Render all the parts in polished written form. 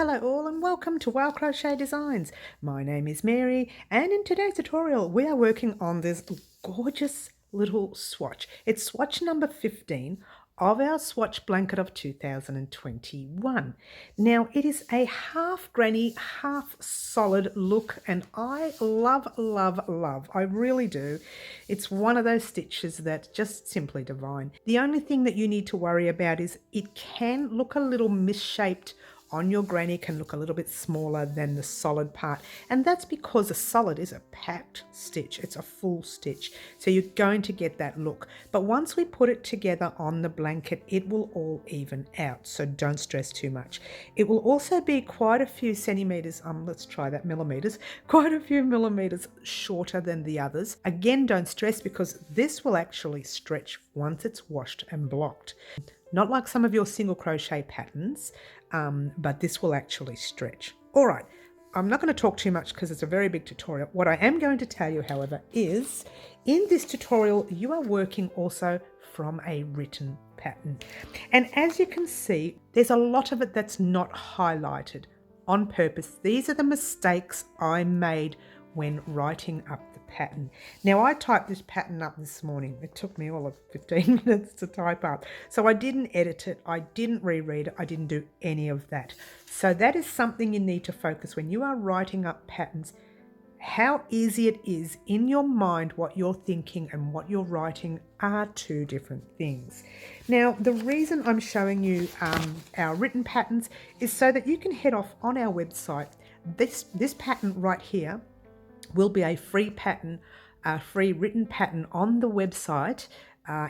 Hello all and welcome to Crochet Designs. My name is Mary and in today's tutorial we are working on this gorgeous little swatch. It's swatch number 15 of our swatch blanket of 2021. Now it is a half granny, half solid look and I love, I really do. It's one of those stitches that's just simply divine. The only thing that you need to worry about is it can look a little misshaped on your granny, can look a little bit smaller than the solid part, and that's because a solid is a packed stitch. It's a full stitch, so you're going to get that look. But once we put it together on the blanket, it will all even out, so don't stress too much. It will also be quite a few centimeters, let's try that, millimeters, quite a few millimeters shorter than the others. Again, don't stress because this will actually stretch once it's washed and blocked. Not like some of your single crochet patterns, but this will actually stretch. All right, I'm not going to talk too much because it's a very big tutorial. What I am going to tell you, however, is in this tutorial, you are working also from a written pattern. And as you can see, there's a lot of it that's not highlighted on purpose. These are the mistakes I made when writing up the pattern. Now I typed this pattern up this morning. It took me all of 15 minutes to type up. So I didn't edit it, I didn't reread it, I didn't do any of that. So that is something you need to focus when you are writing up patterns, how easy it is in your mind. What you're thinking and what you're writing are two different things. Now the reason I'm showing you our written patterns is so that you can head off on our website. This pattern right here will be a free pattern, a free written pattern on the website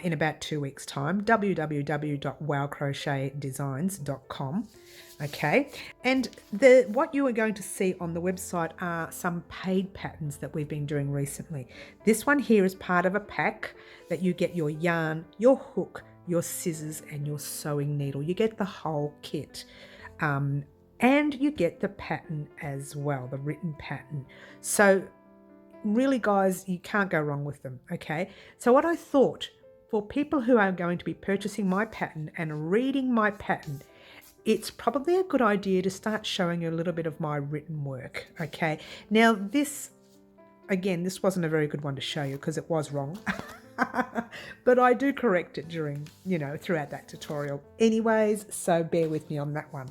in about 2 weeks time, www.wowcrochetdesigns.com. Okay, and what you are going to see on the website are some paid patterns that we've been doing recently. This one here is part of a pack that you get your yarn, your hook, your scissors and your sewing needle. You get the whole kit. And you get the pattern as well, the written pattern. So really guys, you can't go wrong with them, okay? So what I thought, for people who are going to be purchasing my pattern and reading my pattern, it's probably a good idea to start showing you a little bit of my written work, okay? Now this, again, this wasn't a very good one to show you because it was wrong. But I do correct it during, throughout that tutorial anyways, so bear with me on that one.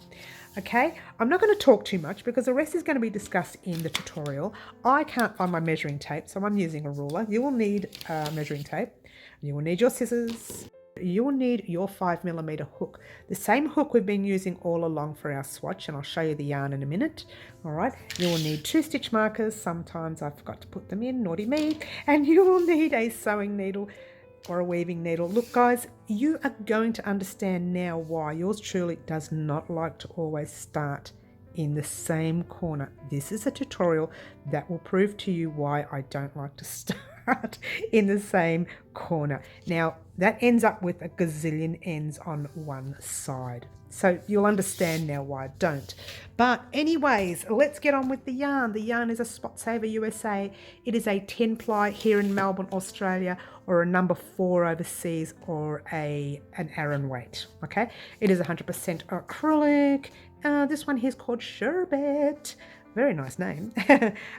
Okay, I'm not going to talk too much because the rest is going to be discussed in the tutorial. I can't find my measuring tape, so I'm using a ruler. You will need measuring tape. You will need your scissors. You will need your 5mm hook, the same hook we've been using all along for our swatch, and I'll show you the yarn in a minute. All right, you will need 2 stitch markers. Sometimes I forgot to put them in, naughty me. And you will need a sewing needle or a weaving needle. Look guys, you are going to understand now why yours truly does not like to always start in the same corner. This is a tutorial that will prove to you why I don't like to start in the same corner. Now that ends up with a gazillion ends on one side. So you'll understand now why I don't. But anyways, let's get on with the yarn. The yarn is a Spot Saver USA. It is a 10 ply here in Melbourne, Australia, or a number 4 overseas, or an Aran weight. Okay, it is 100% acrylic. This one here is called Sherbet. Very nice name.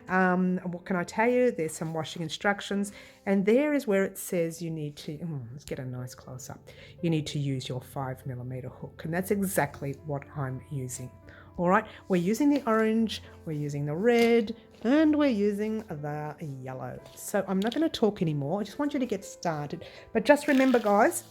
What can I tell you? There's some washing instructions, and there is where it says you need to, let's get a nice close up. You need to use your 5mm hook, and that's exactly what I'm using. All right, we're using the orange, we're using the red, and we're using the yellow. So I'm not going to talk anymore. I just want you to get started. But just remember, guys,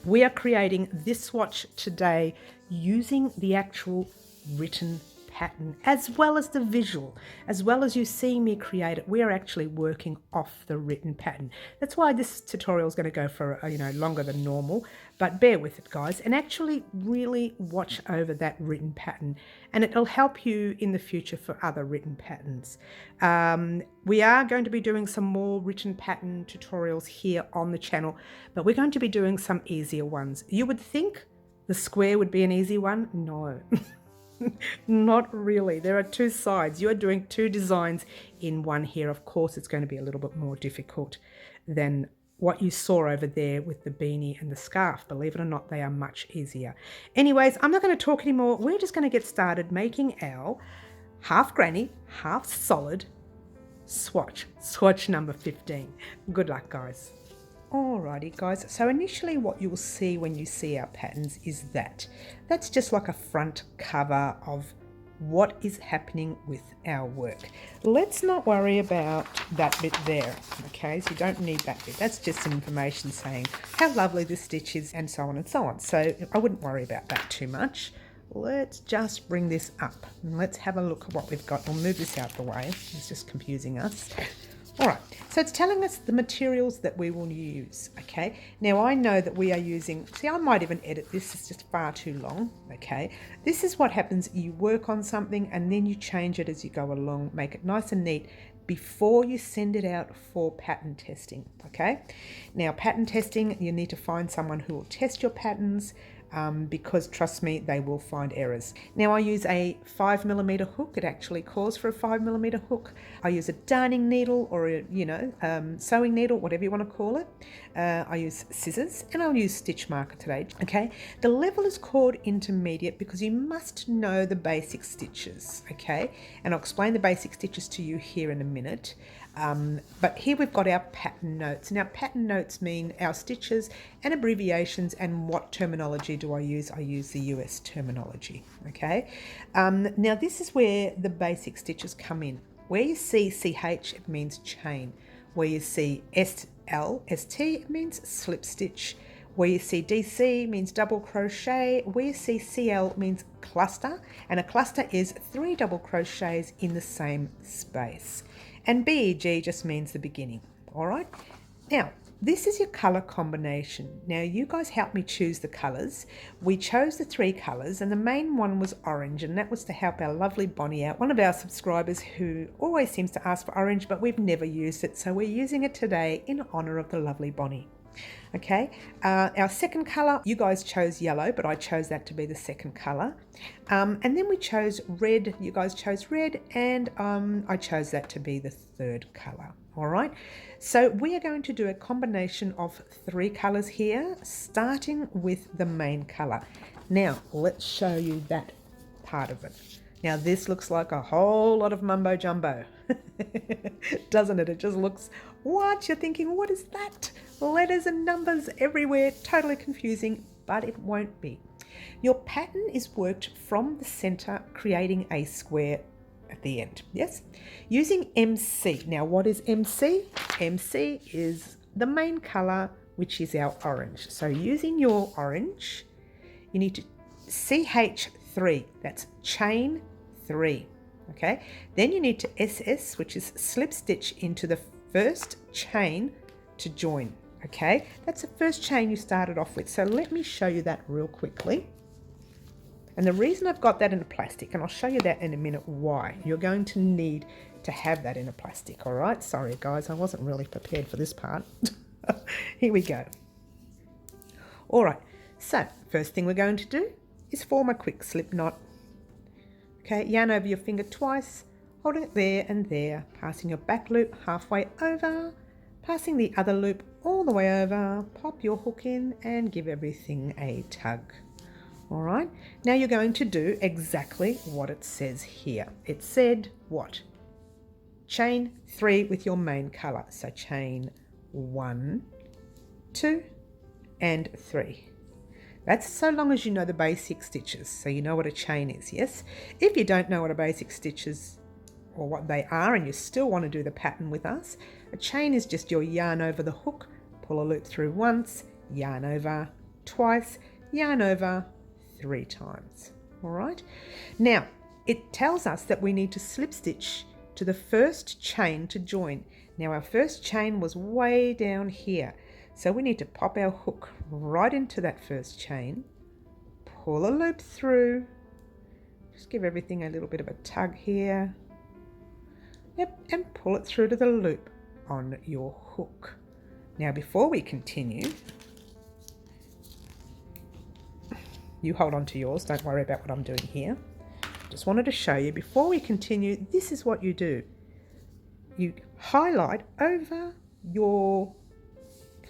we are creating this swatch today using the actual written pattern as well as the visual, as well as you seeing me create it. We are actually working off the written pattern. That's why this tutorial is going to go for longer than normal, but bear with it guys, and actually really watch over that written pattern, and it'll help you in the future for other written patterns. We are going to be doing some more written pattern tutorials here on the channel, but we're going to be doing some easier ones. You would think the square would be an easy one. No. Not really. There are 2 sides. You are doing 2 designs in one here. Of course, it's going to be a little bit more difficult than what you saw over there with the beanie and the scarf. Believe it or not, they are much easier. Anyways, I'm not going to talk anymore. We're just going to get started making our half granny, half solid swatch number 15. Good luck, guys. Alrighty guys, so initially what you'll see when you see our patterns is that's just like a front cover of what is happening with our work. Let's not worry about that bit there, okay? So you don't need that bit. That's just some information saying how lovely this stitch is and so on and so on. So I wouldn't worry about that too much. Let's just bring this up and let's have a look at what we've got. We'll move this out the way. It's just confusing us. All right, so it's telling us the materials that we will use, okay? Now I know that we are using, see, I might even edit this, it's just far too long, okay? This is what happens, you work on something and then you change it as you go along, make it nice and neat before you send it out for pattern testing, okay? Now pattern testing, you need to find someone who will test your patterns, because trust me, they will find errors. Now I use a 5mm hook. It actually calls for a 5mm hook. I use a darning needle or a sewing needle, whatever you want to call it. I use scissors and I'll use stitch marker today. Okay, the level is called intermediate because you must know the basic stitches. Okay, and I'll explain the basic stitches to you here in a minute. But here we've got our pattern notes. Now pattern notes mean our stitches and abbreviations, and what terminology do I use? I use the US terminology, okay? Now this is where the basic stitches come in. Where you see CH, it means chain. Where you see SL, ST, it means slip stitch. Where you see DC means double crochet. Where you see CL means cluster, and a cluster is 3 double crochets in the same space. And BEG just means the beginning, all right? Now, this is your color combination. Now, you guys helped me choose the colors. We chose the 3 colors, and the main one was orange, and that was to help our lovely Bonnie out, one of our subscribers who always seems to ask for orange, but we've never used it, so we're using it today in honor of the lovely Bonnie. Okay, our second color, you guys chose yellow, but I chose that to be the second color. And then we chose red, you guys chose red, and I chose that to be the third color. All right, so we are going to do a combination of 3 colors here, starting with the main color. Now, let's show you that part of it. Now, this looks like a whole lot of mumbo jumbo, doesn't it? It just looks, what? You're thinking, what is that? Letters and numbers everywhere, totally confusing, but it won't be. Your pattern is worked from the center, creating a square at the end, yes? Using MC. Now, what is MC? MC is the main color, which is our orange. So using your orange, you need to CH3, that's chain 3, okay? Then you need to SS, which is slip stitch into the first chain to join, okay? That's the first chain you started off with. So let me show you that real quickly. And the reason I've got that in a plastic, and I'll show you that in a minute why, you're going to need to have that in a plastic, all right? Sorry guys, I wasn't really prepared for this part. Here we go. All right, so first thing we're going to do is form a quick slip knot. Okay, yarn over your finger twice, holding it there and there, passing your back loop halfway over, passing the other loop all the way over, pop your hook in and give everything a tug. All right, now you're going to do exactly what it says here. It said what? Chain 3 with your main color. So chain 1, 2, and 3. That's so long as you know the basic stitches, so you know what a chain is, yes? If you don't know what a basic stitch is or what they are and you still want to do the pattern with us, a chain is just your yarn over the hook, pull a loop through once, yarn over twice, yarn over 3 times, all right? Now, it tells us that we need to slip stitch to the first chain to join. Now, our first chain was way down here. So we need to pop our hook right into that first chain, pull a loop through, just give everything a little bit of a tug here, yep, and pull it through to the loop on your hook. Now before we continue, you hold on to yours, don't worry about what I'm doing here. Just wanted to show you, before we continue, this is what you do. You highlight over your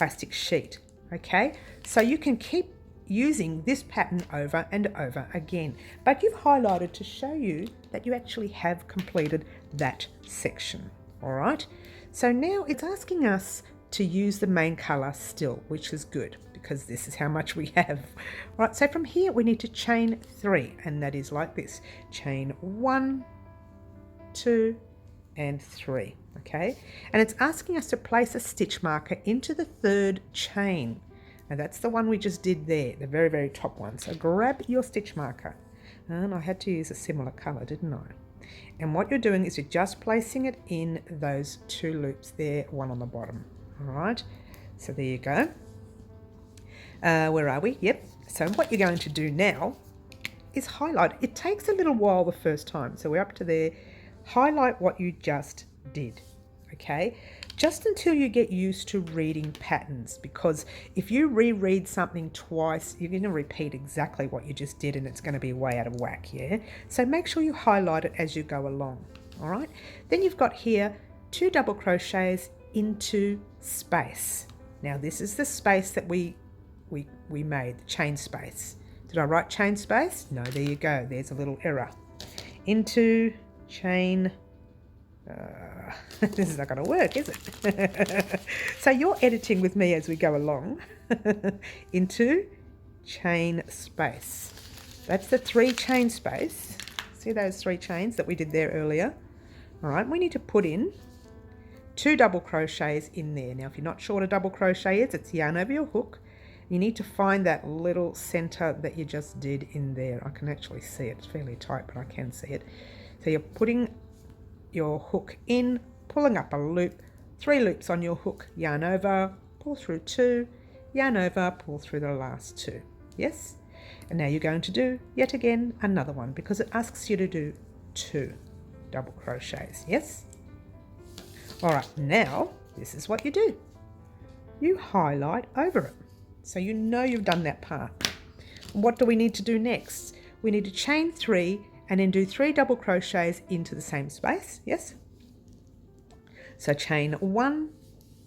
plastic sheet. Okay, so you can keep using this pattern over and over again, but you've highlighted to show you that you actually have completed that section. All right, so now it's asking us to use the main color still, which is good because this is how much we have. All right, so from here we need to chain 3, and that is like this: chain 1, 2 and 3. Okay, and it's asking us to place a stitch marker into the 3rd chain. Now that's the one we just did there, the very, very top one. So grab your stitch marker, and I had to use a similar color, didn't I? And what you're doing is you're just placing it in those 2 loops there, one on the bottom. All right, so there you go. Where are we? Yep. So what you're going to do now is highlight. It takes a little while the first time, so we're up to there. Highlight what you just did, okay? Just until you get used to reading patterns, because if you reread something twice, you're going to repeat exactly what you just did and it's going to be way out of whack, yeah? So make sure you highlight it as you go along, all right? Then you've got here 2 double crochets into space. Now this is the space that we made, the chain space. Did I write chain space? No, there you go. There's a little error. Into chain. This is not going to work, is it? So you're editing with me as we go along. Into chain space. That's the 3 chain space. See those 3 chains that we did there earlier? All right, we need to put in 2 double crochets in there. Now, if you're not sure what a double crochet is, it's yarn over your hook. You need to find that little center that you just did in there. I can actually see it. It's fairly tight, but I can see it. So you're putting your hook in, pulling up a loop, 3 loops on your hook, yarn over, pull through 2, yarn over, pull through the last 2. Yes? And now you're going to do yet again another one because it asks you to do 2 double crochets. Yes? All right, now this is what you do. You highlight over it, so you know you've done that part. What do we need to do next? We need to chain 3 and then do 3 double crochets into the same space. Yes? So chain 1,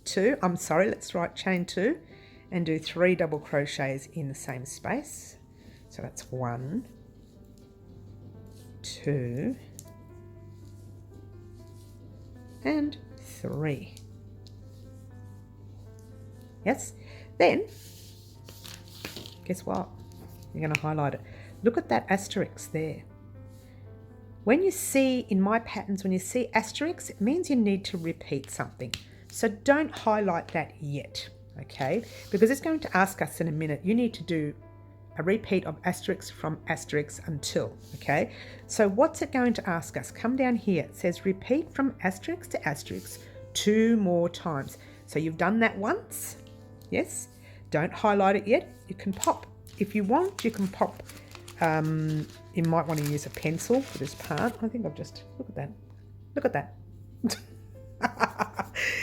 2, let's write chain 2 and do 3 double crochets in the same space. So that's 1, 2 and 3. Yes? Then guess what? You're going to highlight it. Look at that asterisk there. When you see, in my patterns, when you see asterisks, it means you need to repeat something. So don't highlight that yet, okay? Because it's going to ask us in a minute, you need to do a repeat of asterisks from asterisks until, okay? So what's it going to ask us? Come down here. It says repeat from asterisk to asterisk 2 more times. So you've done that once, yes? Don't highlight it yet. You can pop. If you want, you can pop. You might want to use a pencil for this part. I think I've just, look at that. Look at that.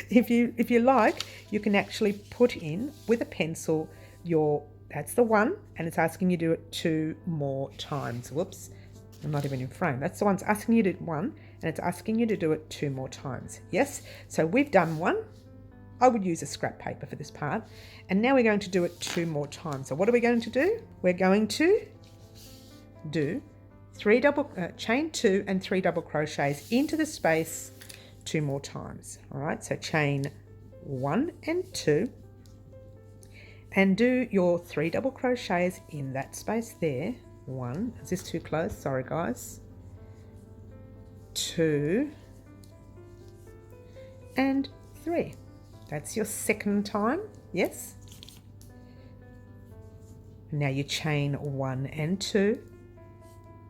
If you like, you can actually put in with a pencil that's the one, and it's asking you to do it 2 more times. Whoops, I'm not even in frame. That's the one. It's asking you to do 1, and it's asking you to do it 2 more times. Yes, so we've done 1. I would use a scrap paper for this part. And now we're going to do it 2 more times. So what are we going to do? We're going to do chain 2 and 3 double crochets into the space 2 more times. All right, so chain 1 and 2 and do your 3 double crochets in that space there. 1, is this too close? Sorry guys. 2 and 3. That's your second time, yes? Now you chain 1 and 2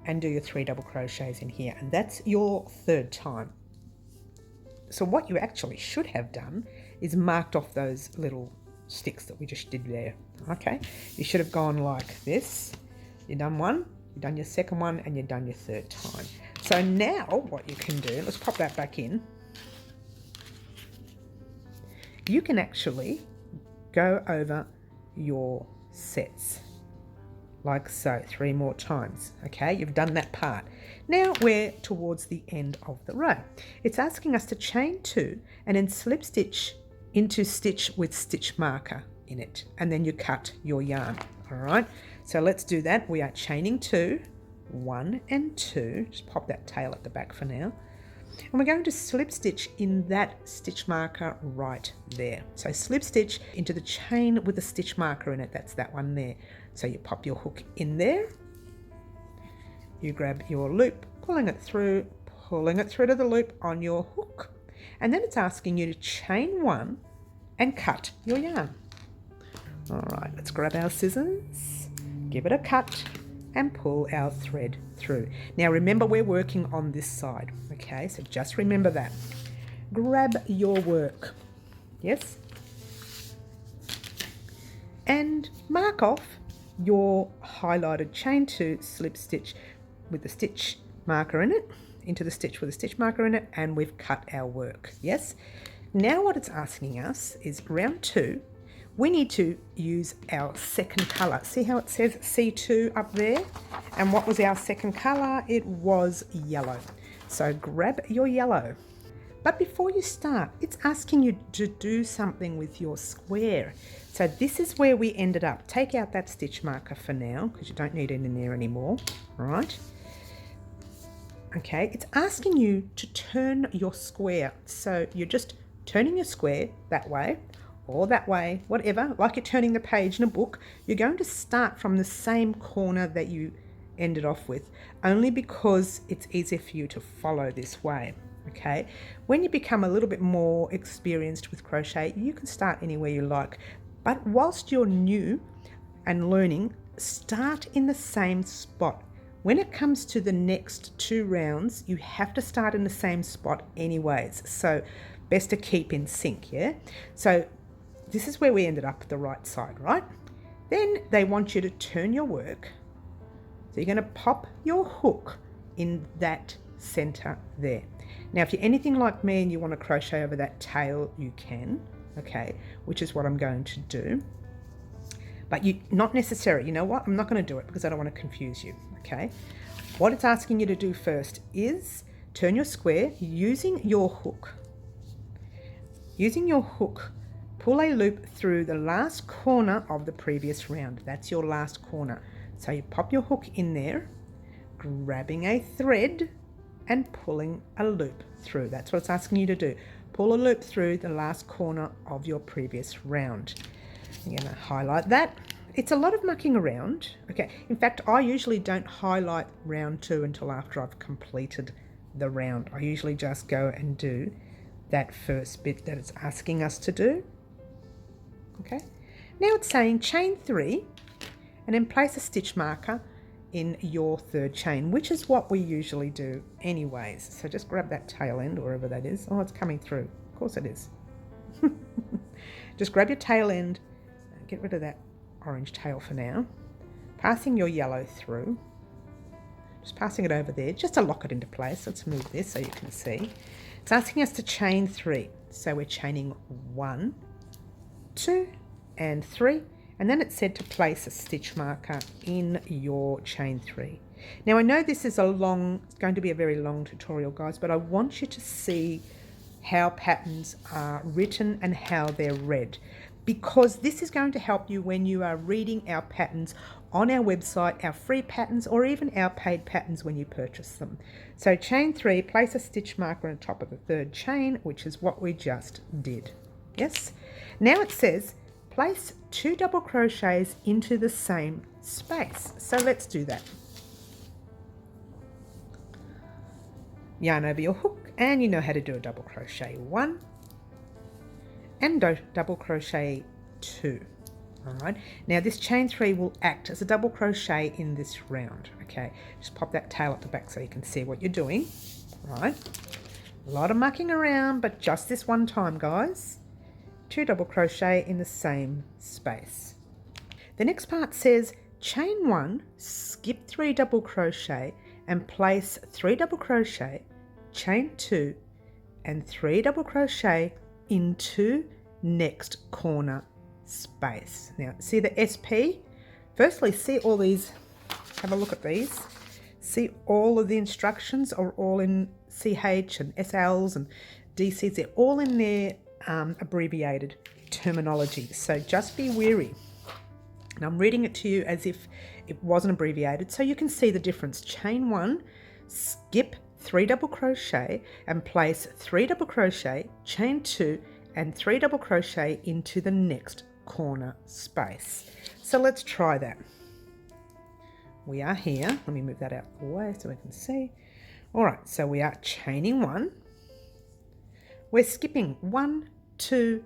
and do your 3 double crochets in here, and that's your third time. So what you actually should have done is marked off those little sticks that we just did there, okay? You should have gone like this. You've done 1, you've done your second one, and you've done your third time. So now what you can do, let's pop that back in. You can actually go over your sets like so 3 more times. Okay, you've done that part. Now we're towards the end of the row. It's asking us to chain 2 and then slip stitch into stitch with stitch marker in it, and then you cut your yarn. All right, so let's do that. We are chaining 2, 1 and 2, just pop that tail at the back for now, and we're going to slip stitch in that stitch marker right there. So slip stitch into the chain with a stitch marker in it, that's that one there. So you pop your hook in there, you grab your loop, pulling it through to the loop on your hook, and then it's asking you to chain 1 and cut your yarn. All right, let's grab our scissors, give it a cut and pull our thread through. Now remember, we're working on this side, okay? So just remember that. Grab your work, yes? And mark off your highlighted chain 2 slip stitch with the stitch marker in it, into the stitch with a stitch marker in it, and we've cut our work, yes? Now what it's asking us is round 2, we need to use our second colour. See how it says C2 up there? And what was our second colour? It was yellow. So grab your yellow. But before you start, it's asking you to do something with your square. So this is where we ended up. Take out that stitch marker for now, because you don't need it in there anymore, right? Okay, it's asking you to turn your square. So you're just turning your square that way, or that way, whatever, like you're turning the page in a book. You're going to start from the same corner that you ended off with, only because it's easier for you to follow this way, okay? When you become a little bit more experienced with crochet, you can start anywhere you like, but whilst you're new and learning, start in the same spot. When it comes to the next 2 rounds, you have to start in the same spot anyways, so best to keep in sync, yeah? So this is where we ended up, the right side, right? Then they want you to turn your work. So you're going to pop your hook in that center there. Now, if you're anything like me and you want to crochet over that tail, you can, okay, which is what I'm going to do. But not necessary. You know what? I'm not going to do it because I don't want to confuse you, okay? What it's asking you to do first is turn your square using your hook. Using your hook, pull a loop through the last corner of the previous round. That's your last corner. So you pop your hook in there, grabbing a thread and pulling a loop through. That's what it's asking you to do. Pull a loop through the last corner of your previous round. You're going to highlight that. It's a lot of mucking around. Okay, in fact, I usually don't highlight round 2 until after I've completed the round. I usually just go and do that first bit that it's asking us to do. Okay, now it's saying chain 3 and then place a stitch marker in your 3rd chain, which is what we usually do anyways. So just grab that tail end, wherever that is. Oh, it's coming through. Of course it is. Just grab your tail end, get rid of that orange tail for now, passing your yellow through, just passing it over there just to lock it into place. Let's move this so you can see. It's asking us to chain 3. So we're chaining 1, 2 and 3, and then it said to place a stitch marker in your chain 3. Now I know this is it's going to be a very long tutorial, guys, but I want you to see how patterns are written and how they're read, because this is going to help you when you are reading our patterns on our website, our free patterns, or even our paid patterns when you purchase them. So chain 3, place a stitch marker on top of the 3rd chain, which is what we just did. Yes. Now it says place 2 double crochets into the same space. So let's do that. Yarn over your hook, and you know how to do a double crochet 1 and double crochet 2. All right, now this chain 3 will act as a double crochet in this round. Okay, just pop that tail at the back so you can see what you're doing. All right, a lot of mucking around, but just this one time, guys. 2 double crochet in the same space. The next part says chain 1, skip 3 double crochet and place 3 double crochet, chain 2 and 3 double crochet into next corner space. Now see the SP? Firstly, see all these, have a look at these. See all of the instructions are all in CH and SLs and DCs. They're all in there abbreviated terminology, so just be wary. And I'm reading it to you as if it wasn't abbreviated, so you can see the difference. Chain 1, skip 3 double crochet and place 3 double crochet, chain 2 and 3 double crochet into the next corner space. So let's try that. We are here. Let me move that out of the way so we can see. All right, so we are chaining 1. We're skipping 1, 2,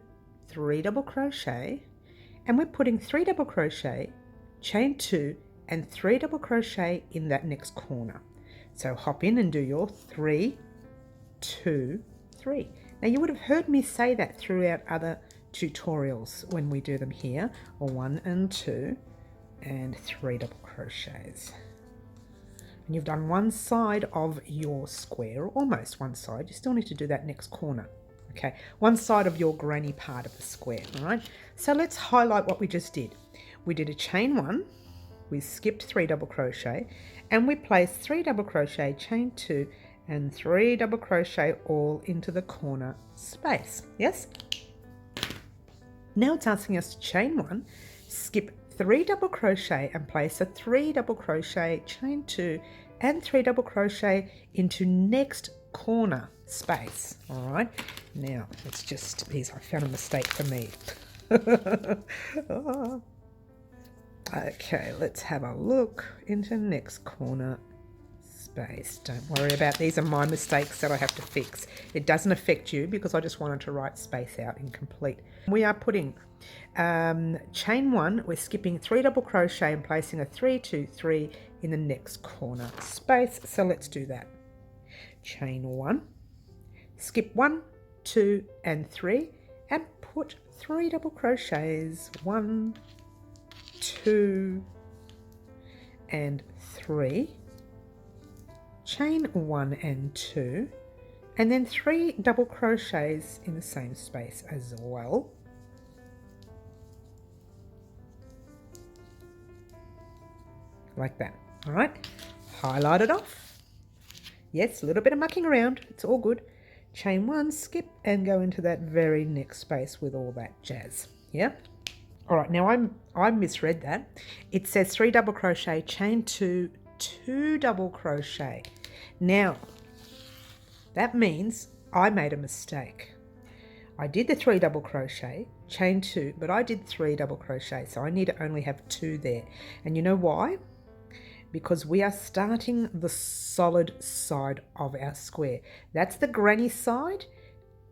3 double crochet, and we're putting 3 double crochet, chain 2 and 3 double crochet in that next corner. So hop in and do your 3, 2, 3. Now you would have heard me say that throughout other tutorials when we do them here, or 1 and 2 and 3 double crochets. And you've done one side of your square, or almost one side. You still need to do that next corner. Okay, one side of your granny part of the square. All right, so let's highlight what we just did. We did a chain 1, we skipped 3 double crochet, and we placed 3 double crochet, chain 2 and 3 double crochet all into the corner space. Yes, now it's asking us to chain 1, skip 3 double crochet and place a 3 double crochet, chain 2 and 3 double crochet into next corner space. All right, now it's just because I found a mistake for me. Oh. Okay, let's have a look into next corner space. Don't worry about these are my mistakes that I have to fix. It doesn't affect you because I just wanted to write space out incomplete. We are putting chain 1, we're skipping 3 double crochet and placing a 3, 2, 3 in the next corner space. So let's do that. Chain 1, skip 1, 2 and 3 and put 3 double crochets, 1, 2 and 3, chain 1 and 2 and then 3 double crochets in the same space as well. Like that. All right, highlight it off. Yes, a little bit of mucking around, it's all good. Chain 1, skip and go into that very next space with all that jazz. Yeah. All right, now I misread that. It says 3 double crochet, chain 2, 2 double crochet. Now that means I made a mistake. I did the 3 double crochet, chain 2, but I did 3 double crochet, so I need to only have 2 there. And you know why? Because we are starting the solid side of our square. That's the granny side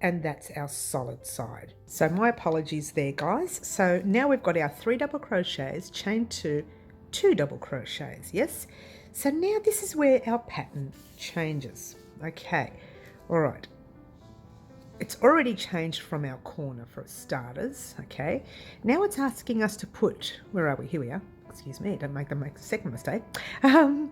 and that's our solid side. So my apologies there, guys. So now we've got our 3 double crochets, chain 2, 2 double crochets, yes? So now this is where our pattern changes. Okay, all right. It's already changed from our corner for starters, okay? Now it's asking us to put, where are we? Here we are. Excuse me, don't make them make the second mistake. 1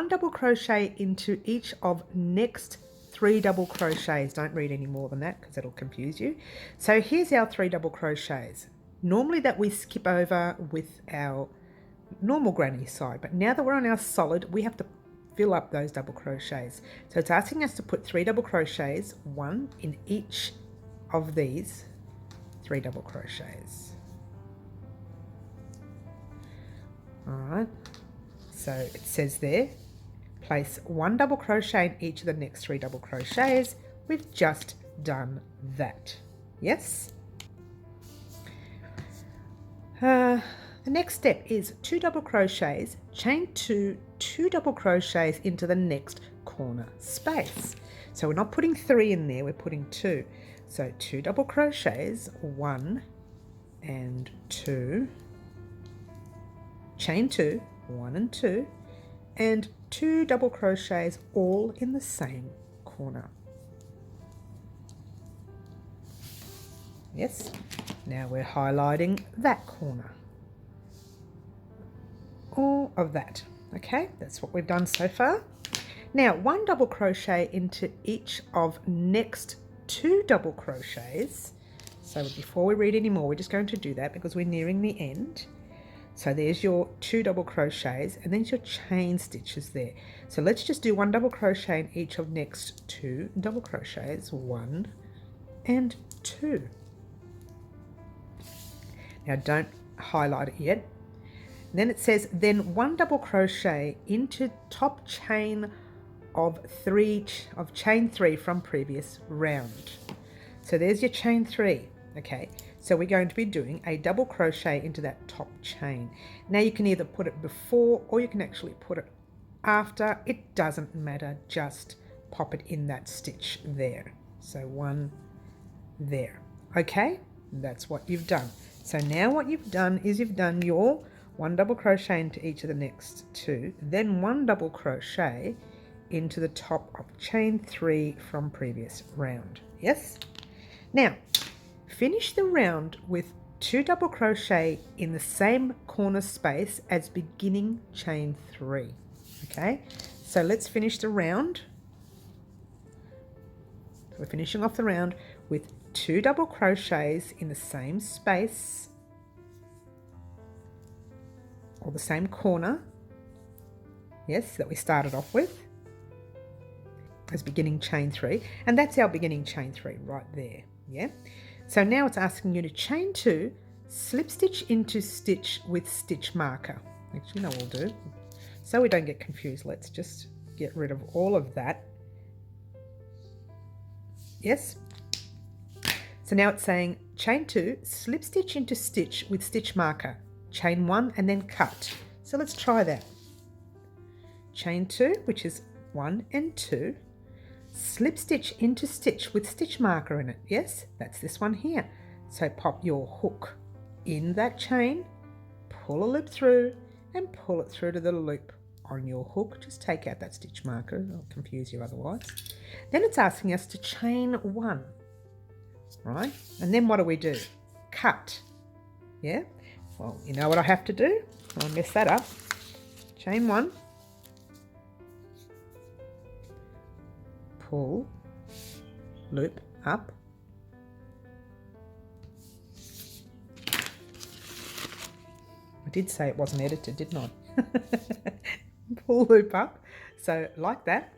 double crochet into each of next 3 double crochets. Don't read any more than that because it'll confuse you. So here's our 3 double crochets. Normally that we skip over with our normal granny side, but now that we're on our solid, we have to fill up those double crochets. So it's asking us to put 3 double crochets, 1 in each of these 3 double crochets. All right, so it says there, place 1 double crochet in each of the next 3 double crochets. We've just done that. Yes. The next step is 2 double crochets, chain 2, 2 double crochets into the next corner space. So we're not putting 3 in there, we're putting 2. So 2 double crochets, 1 and 2, chain 2, 1 and 2, and 2 double crochets all in the same corner. Yes, now we're highlighting that corner. All of that. Okay, that's what we've done so far. Now 1 double crochet into each of next 2 double crochets. So before we read any more, we're just going to do that because we're nearing the end. So there's your 2 double crochets and then your chain stitches there. So let's just do 1 double crochet in each of next 2 double crochets, 1 and 2. Now don't highlight it yet. Then it says, then 1 double crochet into top chain of chain 3 from previous round. So there's your chain 3. Okay, so we're going to be doing a double crochet into that top chain. Now you can either put it before or you can actually put it after. It doesn't matter, just pop it in that stitch there. So 1 there. Okay, that's what you've done. So now what you've done is you've done your 1 double crochet into each of the next 2, then 1 double crochet into the top of chain 3 from previous round. Yes? Now, finish the round with 2 double crochet in the same corner space as beginning chain 3. Okay? So let's finish the round. So we're finishing off the round with 2 double crochets in the same space or the same corner, yes, that we started off with as beginning chain 3, and that's our beginning chain 3 right there. Yeah, so now it's asking you to chain 2, slip stitch into stitch with stitch marker. Actually, no, we'll do, so we don't get confused, let's just get rid of all of that. Yes, so now it's saying chain 2, slip stitch into stitch with stitch marker, chain 1 and then cut. So let's try that. Chain 2, which is 1 and 2, slip stitch into stitch with stitch marker in it. Yes, that's this one here. So pop your hook in that chain, pull a loop through and pull it through to the loop on your hook. Just take out that stitch marker, it'll confuse you otherwise. Then it's asking us to chain 1, right? And then what do? Cut. Yeah, well, you know what I have to do? I mess that up. Chain 1, pull, loop up, I did say it wasn't edited, didn't I? Pull, loop up, so like that,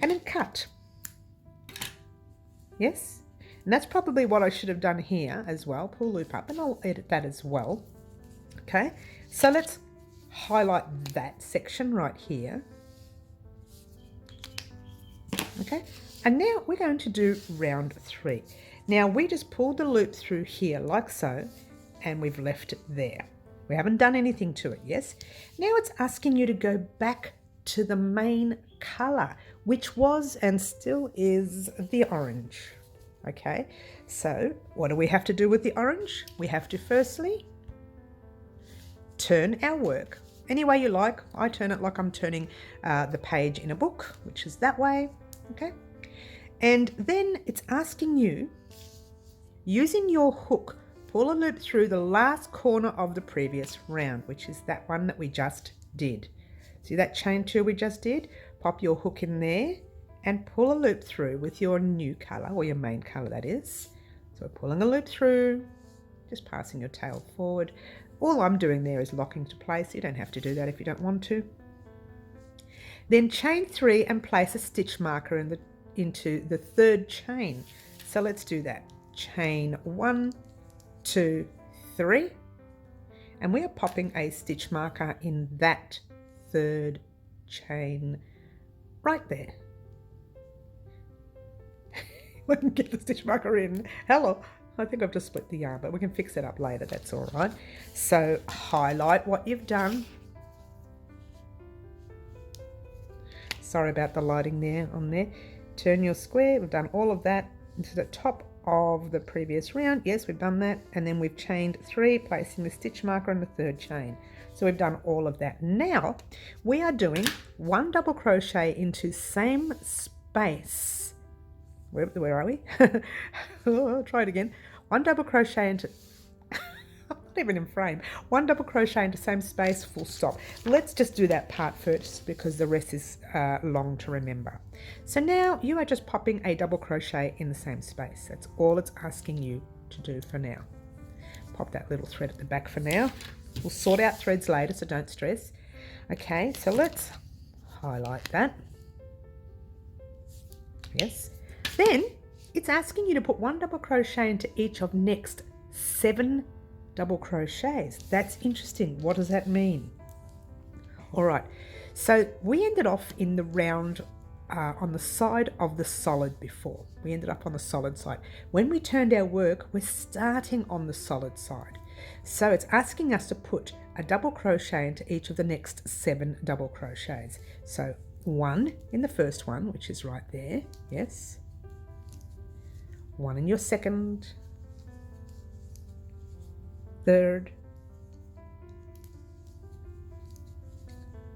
and then cut. Yes, and that's probably what I should have done here as well. Pull, loop up, and I'll edit that as well. Okay, so let's highlight that section right here. Okay, and now we're going to do round 3. Now we just pulled the loop through here like so, and we've left it there. We haven't done anything to it, yes? Now it's asking you to go back to the main colour, which was and still is the orange. Okay, so what do we have to do with the orange? We have to firstly turn our work any way you like. I turn it like I'm turning the page in a book, which is that way. Okay, and then it's asking you, using your hook, pull a loop through the last corner of the previous round, which is that one that we just did. See that chain 2 we just did? Pop your hook in there and pull a loop through with your new colour, or your main colour that is. So we're pulling a loop through, just passing your tail forward. All I'm doing there is locking to place. You don't have to do that if you don't want to. Then chain 3 and place a stitch marker into the 3rd chain. So let's do that. Chain 1, 2, 3, and we are popping a stitch marker in that 3rd chain right there. We can get the stitch marker in. Hello, I think I've just split the yarn, but we can fix it up later, that's all right. So highlight what you've done. Sorry about the lighting there on there. Turn your square, we've done all of that into the top of the previous round. Yes, we've done that, and then we've chained 3, placing the stitch marker in the 3rd chain. So we've done all of that. Now we are doing 1 double crochet into same space. Where are we? Oh, I'll try it again. 1 double crochet into I'm not even in frame. 1 double crochet into same space, full stop. Let's just do that part first because the rest is long to remember. So now you are just popping a double crochet in the same space. That's all it's asking you to do for now. Pop that little thread at the back for now. We'll sort out threads later, so don't stress. Okay, so let's highlight that. Yes. Then it's asking you to put 1 double crochet into each of next 7 double crochets. That's interesting. What does that mean? All right, so we ended off in the round on the side of the solid before. We ended up on the solid side. When we turned our work, we're starting on the solid side. So it's asking us to put a double crochet into each of the next 7 double crochets. So 1 in the first one, which is right there, yes. 1 in your second, third,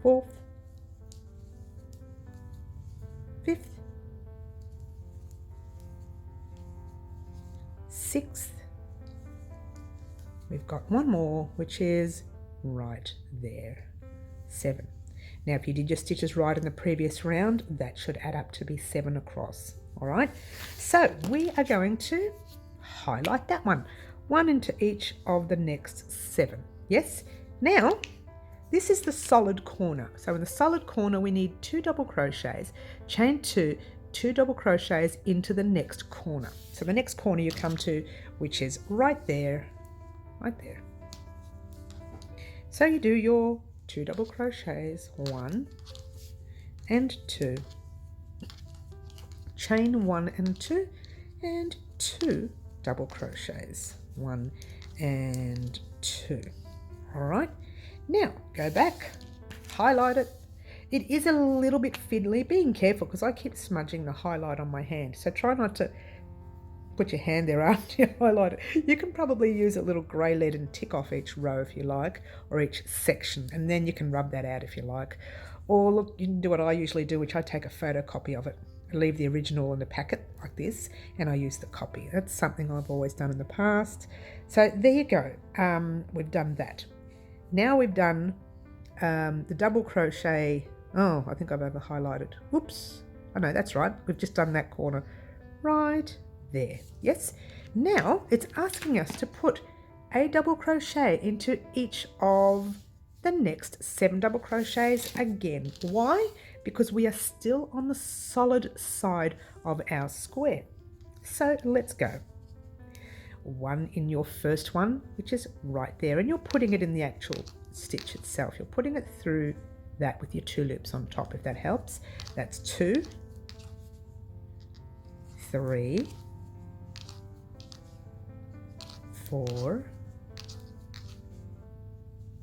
fourth, fifth, sixth. We've got 1 more, which is right there, 7. Now, if you did your stitches right in the previous round, that should add up to be 7 across. All right, so we are going to highlight that one into each of the next 7. Yes. Now, this is the solid corner. So in the solid corner, we need 2 double crochets, chain 2, 2 double crochets into the next corner. So the next corner you come to, which is right there, right there. So you do your 2 double crochets, 1 and 2, chain 1 and 2, and 2 double crochets, 1 and 2. All right, now go back, highlight it. It is a little bit fiddly, being careful because I keep smudging the highlight on my hand, so try not to put your hand there after you highlight it. You can probably use a little grey lead and tick off each row if you like, or each section, and then you can rub that out if you like. Or look, you can do what I usually do, which I take a photocopy of it. I leave the original in the packet like this, and I use the copy. That's something I've always done in the past. So there you go. We've done that. Now we've done the double crochet. Oh, I think I've over highlighted. Whoops. Oh no, that's right. We've just done that corner right there. Yes. Now it's asking us to put a double crochet into each of the next 7 double crochets again. Why? Because we are still on the solid side of our square. So let's go. 1 in your first one, which is right there, and you're putting it in the actual stitch itself. You're putting it through that with your 2 loops on top, if that helps. That's 2, 3, 4,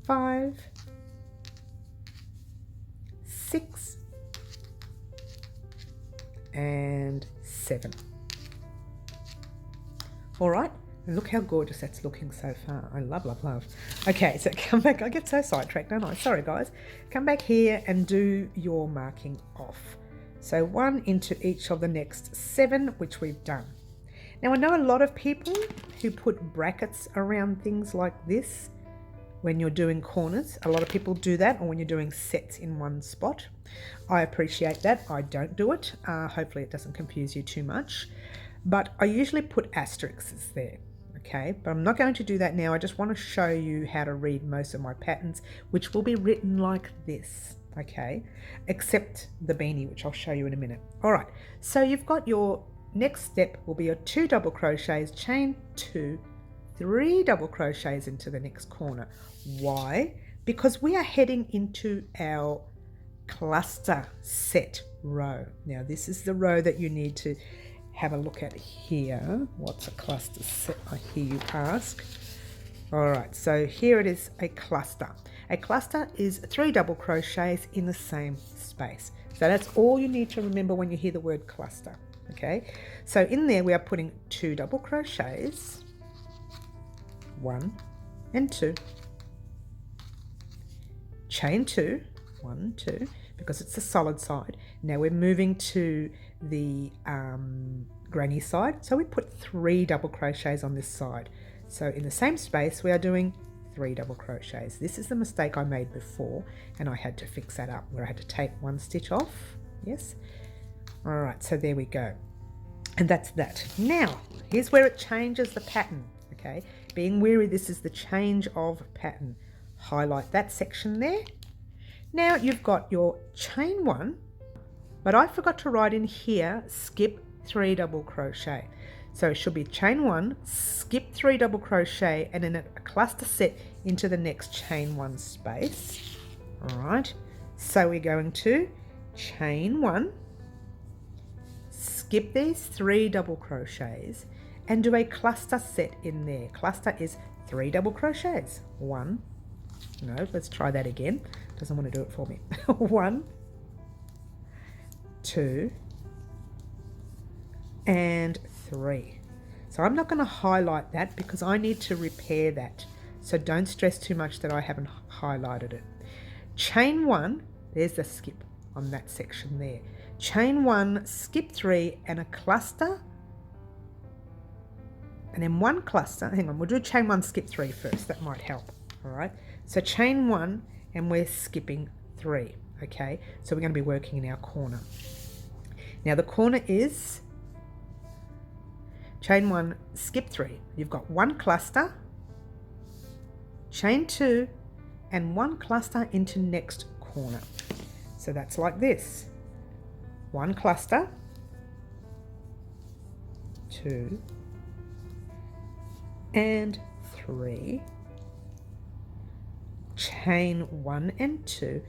5, 6, and 7. All right, and look how gorgeous that's looking so far. I love, love, love. Okay, so come back. I get so sidetracked, don't I? Sorry, guys. Come back here and do your marking off. So 1 into each of the next 7, which we've done. Now, I know a lot of people who put brackets around things like this when you're doing corners. A lot of people do that, or when you're doing sets in one spot. I appreciate that. I don't do it. Hopefully it doesn't confuse you too much. But I usually put asterisks there, okay? But I'm not going to do that now. I just want to show you how to read most of my patterns, which will be written like this, okay? Except the beanie, which I'll show you in a minute. All right, so you've got your next step will be your 2 double crochets, chain 2, 3 double crochets into the next corner. Why? Because we are heading into our cluster set row. Now, this is the row that you need to have a look at here. What's a cluster set, I hear you ask? All right, so here it is, a cluster. A cluster is 3 double crochets in the same space. So that's all you need to remember when you hear the word cluster, okay? So in there we are putting 2 double crochets, 1 and 2, chain 2, 1, 2, because it's the solid side. Now we're moving to the granny side, so we put 3 double crochets on this side. So in the same space we are doing 3 double crochets. This is the mistake I made before, and I had to fix that up where I had to take 1 stitch off. Yes. All right, so there we go, and that's that. Now here's where it changes the pattern, okay? Being wary, this is the change of pattern. Highlight that section there. Now you've got your chain 1, but I forgot to write in here skip 3 double crochet. So it should be chain 1, skip 3 double crochet, and then a cluster set into the next chain 1 space. All right, so we're going to chain 1, skip these 3 double crochets, and do a cluster set in there. Cluster is 3 double crochets. 1, no, let's try that again. Doesn't want to do it for me. 1, 2, and 3. So I'm not going to highlight that because I need to repair that. So don't stress too much that I haven't highlighted it. Chain 1, there's the skip on that section there. Chain 1, skip 3, and a cluster, and then 1 cluster. Hang on, we'll do chain 1, skip 3 first. That might help. All right, so chain 1, and we're skipping 3. Okay, so we're going to be working in our corner. Now the corner is chain 1, skip 3. You've got 1 cluster, chain 2, and 1 cluster into next corner. So that's like this. 1 cluster, 2, and 3, chain 1 and 2,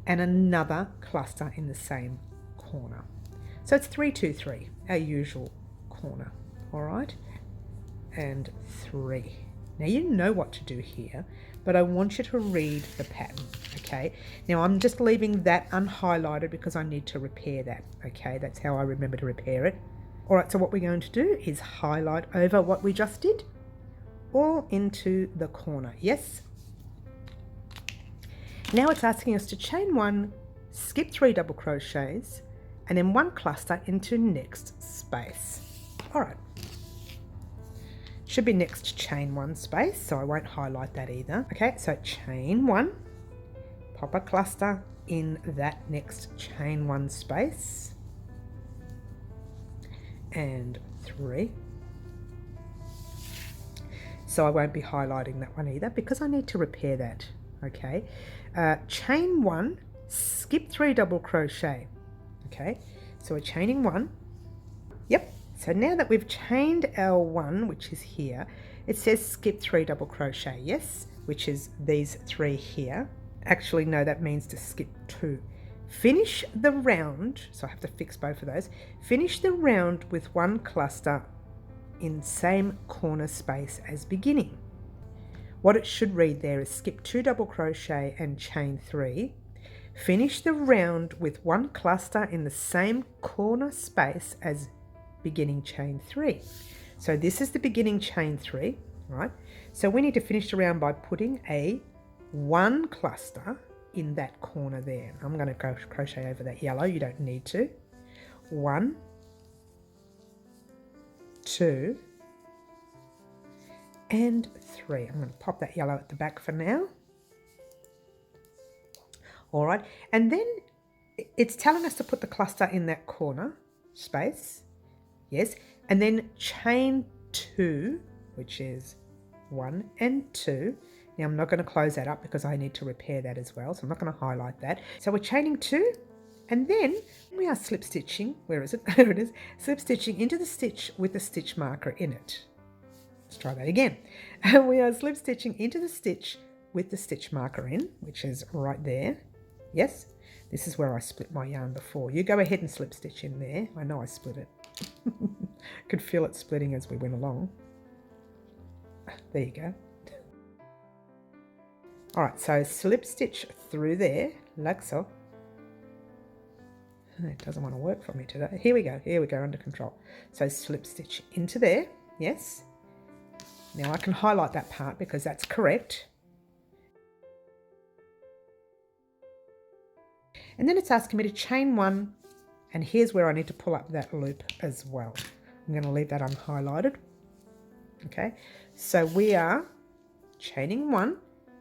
and another cluster in the same corner. So it's 3, 2, 3, our usual corner. All right, and 3. Now you know what to do here, but I want you to read the pattern. Okay, now I'm just leaving that unhighlighted because I need to repair that. Okay, that's how I remember to repair it. All right, so what we're going to do is highlight over what we just did all into the corner. Yes, now it's asking us to chain 1, skip 3 double crochets, and then 1 cluster into next space. All right, should be next chain 1 space, so I won't highlight that either. Okay, so chain 1, pop a cluster in that next chain 1 space, and 3. So I won't be highlighting that one either because I need to repair that. Okay, chain 1, skip 3 double crochet. Okay, so we're chaining 1. Yep, so now that we've chained our 1, which is here, it says skip 3 double crochet, yes, which is these 3 here. Actually, no, that means to skip 2. Finish the round, so I have to fix both of those. Finish the round with 1 cluster in same corner space as beginning. What it should read there is skip 2 double crochet and chain 3. Finish the round with 1 cluster in the same corner space as beginning chain 3. So this is the beginning chain 3, right? So we need to finish the round by putting a 1 cluster in that corner there. I'm going to go crochet over that yellow. You don't need to. 1, 2, and 3. I'm going to pop that yellow at the back for now. All right, and then it's telling us to put the cluster in that corner space, yes, and then chain 2, which is 1 and 2. Now I'm not going to close that up because I need to repair that as well, so I'm not going to highlight that. So we're chaining 2, and then we are slip stitching. Where is it? There it is. Slip stitching into the stitch with the stitch marker in it. Let's try that again. We are slip stitching into the stitch with the stitch marker in, which is right there. Yes, this is where I split my yarn before. You go ahead and slip stitch in there. I know I split it. Could feel it splitting as we went along. There you go. All right, so slip stitch through there, like so. It doesn't want to work for me today. Here we go, under control. So slip stitch into there, yes. Now I can highlight that part because that's correct. And then it's asking me to chain 1, and here's where I need to pull up that loop as well. I'm going to leave that unhighlighted. Okay, so we are chaining 1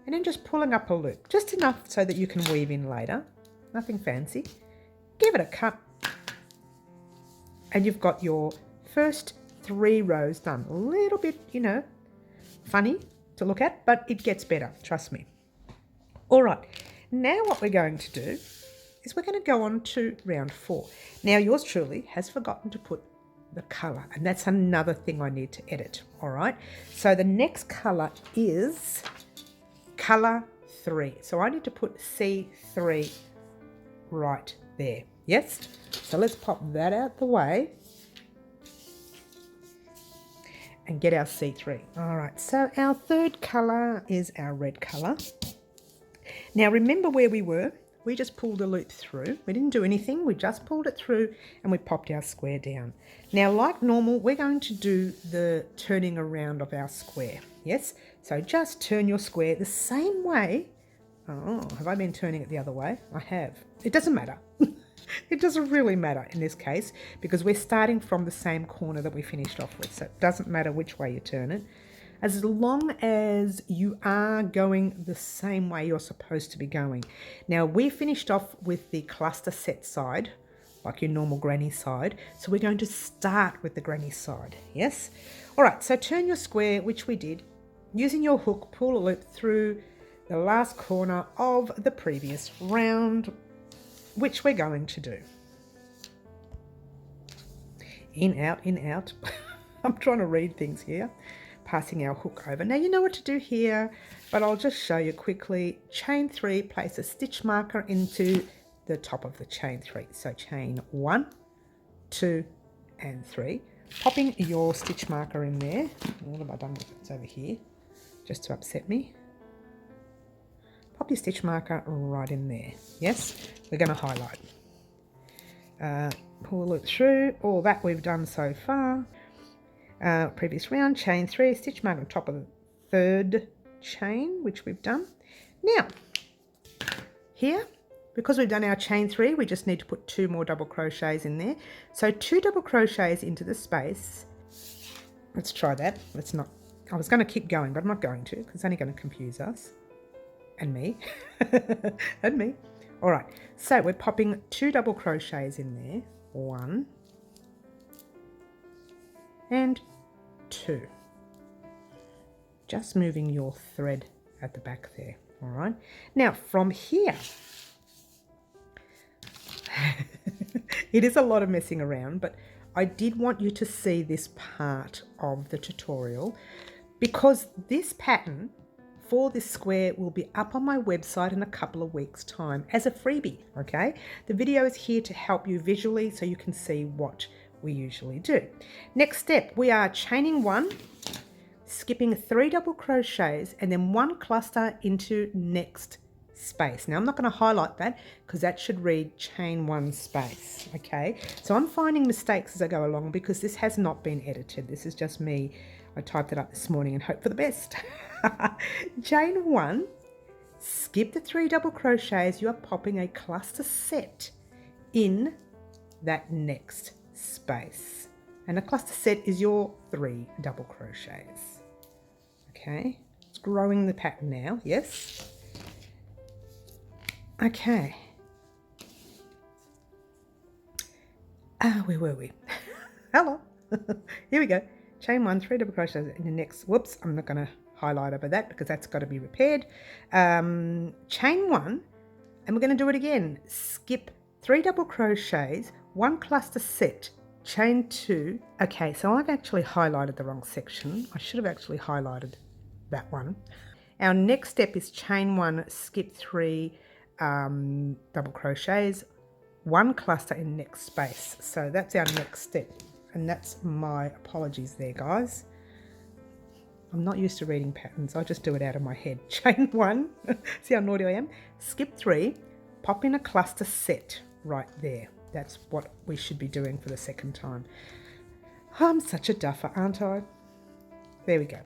and then just pulling up a loop, just enough so that you can weave in later. Nothing fancy. Give it a cut, and you've got your first 3 rows done. A little bit, you know, funny to look at, but it gets better, trust me. All right, now what we're going to do is we're going to go on to round 4. Now yours truly has forgotten to put the color, and that's another thing I need to edit. All right, so the next color is color 3, so I need to put C3 right there. Yes, so let's pop that out the way and get our C3. All right, so our third color is our red color. Now remember where we were. We just pulled a loop through. We didn't do anything. We just pulled it through and we popped our square down. Now, like normal, we're going to do the turning around of our square. Yes? So just turn your square the same way. Oh, have I been turning it the other way? I have. It doesn't matter. It doesn't really matter in this case because we're starting from the same corner that we finished off with. So it doesn't matter which way you turn it. As long as you are going the same way you're supposed to be going. Now, we finished off with the cluster set side, like your normal granny side. So we're going to start with the granny side, yes? All right, so turn your square, which we did. Using your hook, pull a loop through the last corner of the previous round, which we're going to do. In, out, in, out. I'm trying to read things here. Passing our hook over. Now you know what to do here, but I'll just show you quickly. Chain 3, place a stitch marker into the top of the chain 3. So chain 1, 2, and 3. Popping your stitch marker in there. What have I done with it? It's over here, just to upset me. Pop your stitch marker right in there. Yes, we're going to highlight. Pull a loop through. All that we've done so far. Previous round, chain 3, stitch mark on top of the third chain, which we've done. Now, here, because we've done our chain 3, we just need to put 2 more double crochets in there. So 2 double crochets into the space. Let's try that. Let's not. I was going to keep going, but I'm not going to because it's only going to confuse us. And me. And me. All right. So we're popping 2 double crochets in there. 1. And 2. Just moving your thread at the back there. All right. Now from here, it is a lot of messing around, but I did want you to see this part of the tutorial because this pattern for this square will be up on my website in a couple of weeks' time as a freebie. Okay. The video is here to help you visually so you can see what we usually do. Next step, we are chaining 1, skipping 3 double crochets and then 1 cluster into next space. Now I'm not going to highlight that because that should read chain 1 space. Okay, so I'm finding mistakes as I go along because this has not been edited. This is just me. I typed it up this morning and hope for the best. Chain 1, skip the 3 double crochets. You are popping a cluster set in that next space, and a cluster set is your 3 double crochets. Okay, it's growing the pattern now. Yes. Okay. Where were we? Hello. Here we go. Chain 1, 3 double crochets in the next. Whoops, I'm not going to highlight over that because that's got to be repaired. Chain 1, and we're going to do it again. Skip 3 double crochets, 1 cluster set, chain 2. Okay, so I've actually highlighted the wrong section. I should have actually highlighted that one. Our next step is chain 1, skip 3 double crochets, 1 cluster in next space. So that's our next step, and that's my apologies there, guys. I'm not used to reading patterns. I just do it out of my head. Chain 1, see how naughty I am? Skip 3, pop in a cluster set right there. That's what we should be doing for the second time. I'm such a duffer, aren't I? There we go.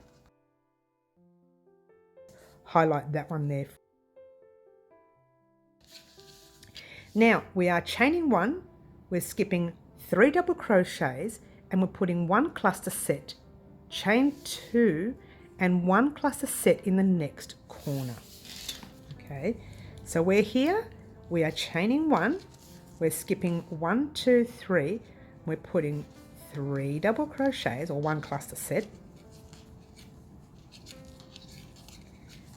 Highlight that one there. Now we are chaining 1, we're skipping 3 double crochets and we're putting 1 cluster set, chain 2 and 1 cluster set in the next corner. Okay, so we're here, we are chaining 1, we're skipping 1, 2, 3, we're putting 3 double crochets or 1 cluster set,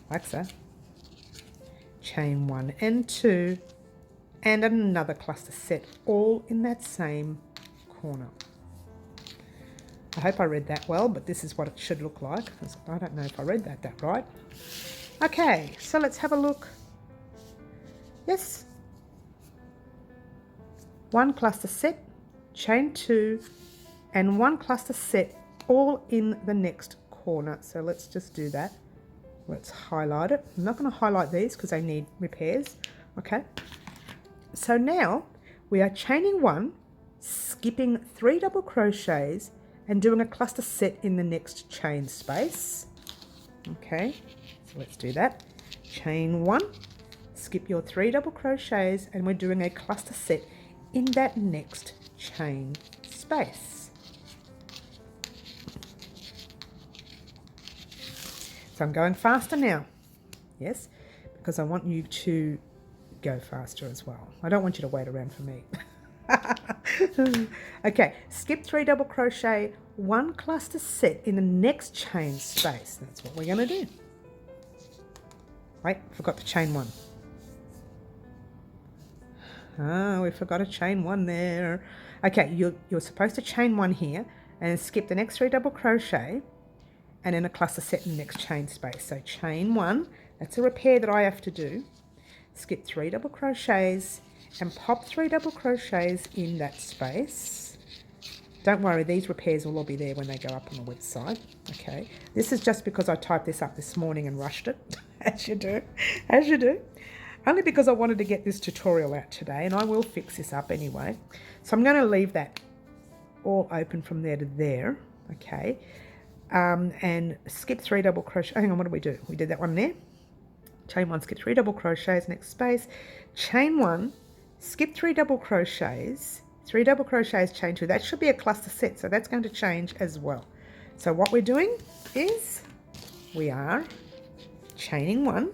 like so, chain 1 and 2 and another cluster set, all in that same corner. I hope I read that well, but this is what it should look like. I don't know if I read that right. Okay, so let's have a look. Yes. 1 cluster set, chain 2, and 1 cluster set all in the next corner. So let's just do that. Let's highlight it. I'm not going to highlight these because they need repairs. Okay. So now we are chaining 1, skipping 3 double crochets and doing a cluster set in the next chain space. Okay, so let's do that. Chain 1, skip your 3 double crochets, and we're doing a cluster set in that next chain space. So I'm going faster now, yes, because I want you to go faster as well. I don't want you to wait around for me. Okay, skip 3 double crochet, 1 cluster set in the next chain space. That's what we're going to do. Wait, forgot to chain 1. Ah, we forgot to chain 1 there. Okay, you're supposed to chain 1 here and skip the next 3 double crochet and then a cluster set in the next chain space. So chain 1, that's a repair that I have to do. Skip 3 double crochets and pop 3 double crochets in that space. Don't worry, these repairs will all be there when they go up on the website. Okay, this is just because I typed this up this morning and rushed it, as you do. Only because I wanted to get this tutorial out today, and I will fix this up anyway. So I'm going to leave that all open from there to there. Okay, and skip 3 double crochet. Hang on, what did we do? We did that one there. Chain 1, skip 3 double crochets, next space. Chain 1, skip 3 double crochets, 3 double crochets, chain 2. That should be a cluster set, so that's going to change as well. So what we're doing is we are chaining 1,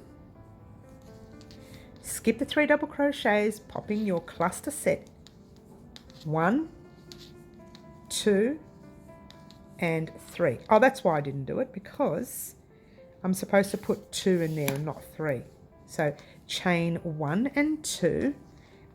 skip the 3 double crochets, popping your cluster set 1, 2, and 3. Oh, that's why I didn't do it, because I'm supposed to put 2 in there and not 3. So chain 1 and 2,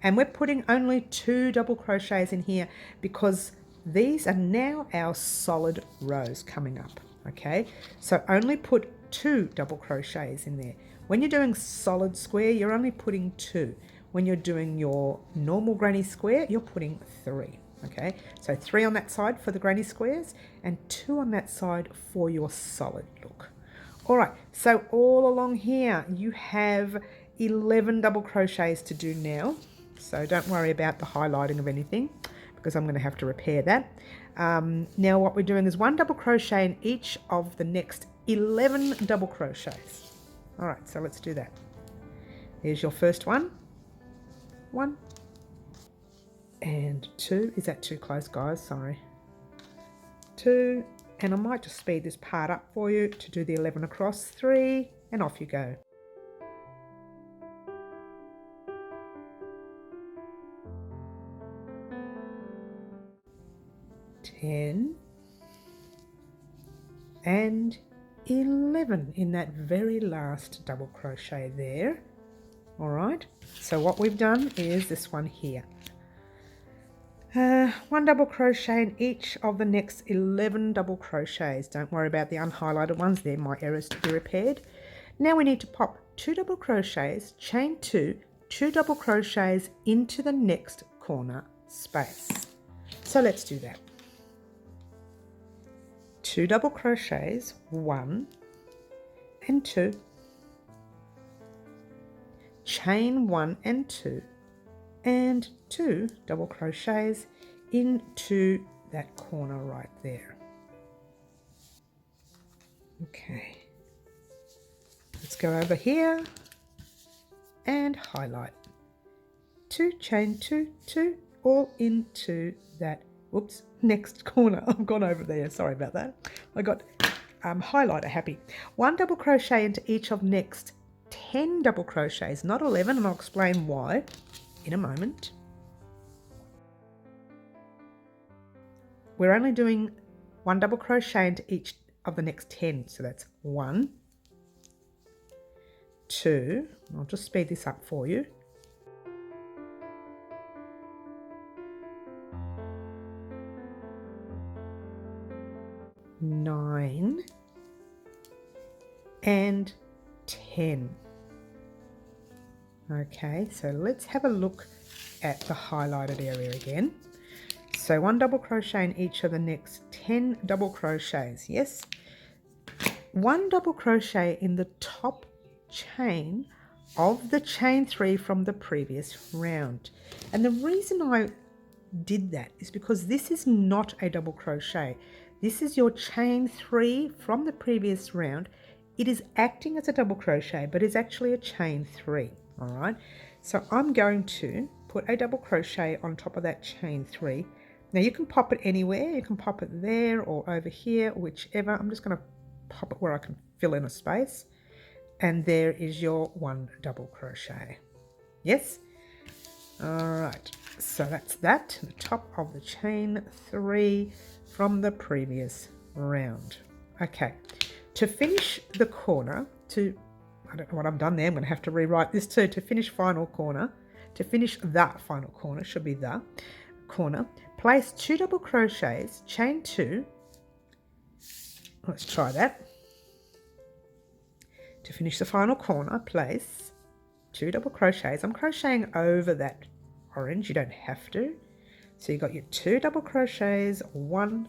and we're putting only 2 double crochets in here because these are now our solid rows coming up. Okay, so only put 2 double crochets in there. When you're doing solid square, you're only putting 2. When you're doing your normal granny square, you're putting 3. Okay, so 3 on that side for the granny squares and 2 on that side for your solid look. All right, so all along here you have 11 double crochets to do now. So don't worry about the highlighting of anything because I'm going to have to repair that. Now what we're doing is 1 double crochet in each of the next 11 double crochets. All right, so let's do that. There's your first one. 1 and 2. Is that too close, guys? Sorry. 2. And I might just speed this part up for you to do the 11 across. 3, and off you go. Ten and 11 in that very last double crochet there. All right, so what we've done is this one here. 1 double crochet in each of the next 11 double crochets. Don't worry about the unhighlighted ones, they're my errors to be repaired. Now we need to pop 2 double crochets, chain 2, 2 double crochets into the next corner space. So let's do that. 2 double crochets, 1 and 2, chain 1 and 2, and 2 double crochets into that corner right there. Okay, let's go over here and highlight 2, chain 2, 2, all into that, whoops, next corner. I've gone over there, sorry about that. I got highlighter happy. 1 double crochet into each of next 10 double crochets, not 11, and I'll explain why in a moment. We're only doing 1 double crochet into each of the next 10, so that's 1, 2, I'll just speed this up for you, 3, chain and 10. Okay, so let's have a look at the highlighted area again. So 1 double crochet in each of the next 10 double crochets, yes? 1 double crochet in the top chain of the chain 3 from the previous round. And the reason I did that is because this is not a double crochet. This is your chain 3 from the previous round. It is acting as a double crochet, but it's actually a chain 3. All right, so I'm going to put a double crochet on top of that chain 3. Now you can pop it anywhere. You can pop it there or over here, whichever. I'm just going to pop it where I can fill in a space. And there is your 1 double crochet. Yes? All right, so that's that, the top of the chain 3 from the previous round. Okay, to finish the corner, I don't know what I've done there, I'm going to have to rewrite this too. To finish final corner, to finish that final corner, should be the corner, place 2 double crochets, chain 2, let's try that. To finish the final corner, place 2 double crochets. I'm crocheting over that orange, you don't have to. So you got your 2 double crochets, 1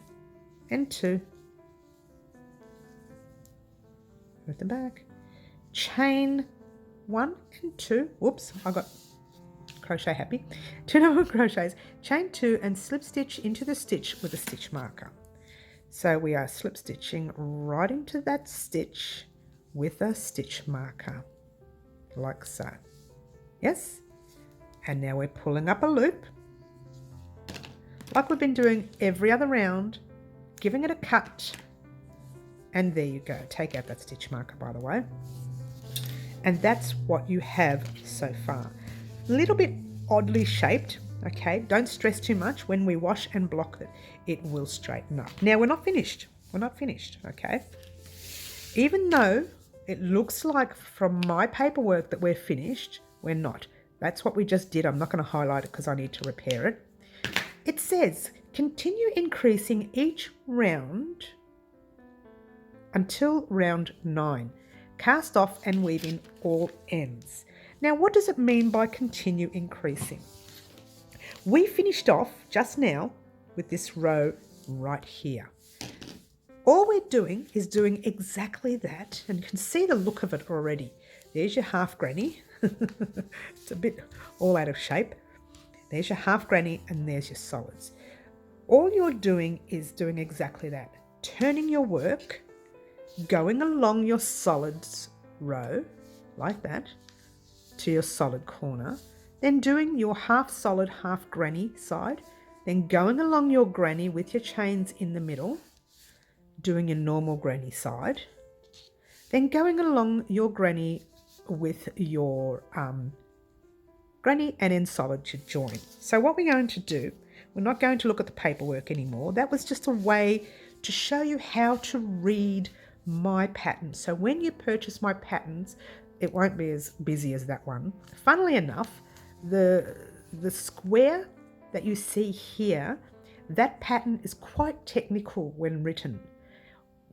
and 2. At the back. Chain 1 and 2. Whoops, I got crochet happy. 2 double crochets, chain 2 and slip stitch into the stitch with a stitch marker. So we are slip stitching right into that stitch with a stitch marker, like so. Yes? And now we're pulling up a loop, like we've been doing every other round, giving it a cut, and there you go. Take out that stitch marker, by the way. And that's what you have so far. A little bit oddly shaped, okay? Don't stress too much. When we wash and block it, it will straighten up. Now, we're not finished. We're not finished, okay? Even though it looks like from my paperwork that we're finished, we're not. That's what we just did. I'm not going to highlight it because I need to repair it. It says, continue increasing each round until round 9. Cast off and weave in all ends. Now, what does it mean by continue increasing? We finished off just now with this row right here. All we're doing is doing exactly that, and you can see the look of it already. There's your half granny. It's a bit all out of shape. There's your half granny and there's your solids. All you're doing is doing exactly that. Turning your work, going along your solids row, like that, to your solid corner, then doing your half solid, half granny side, then going along your granny with your chains in the middle, doing your normal granny side, then going along your granny with your granny and then solid to join. So what we're going to do, we're not going to look at the paperwork anymore. That was just a way to show you how to read my pattern. So when you purchase my patterns, it won't be as busy as that one. Funnily enough, the square that you see here, that pattern is quite technical when written.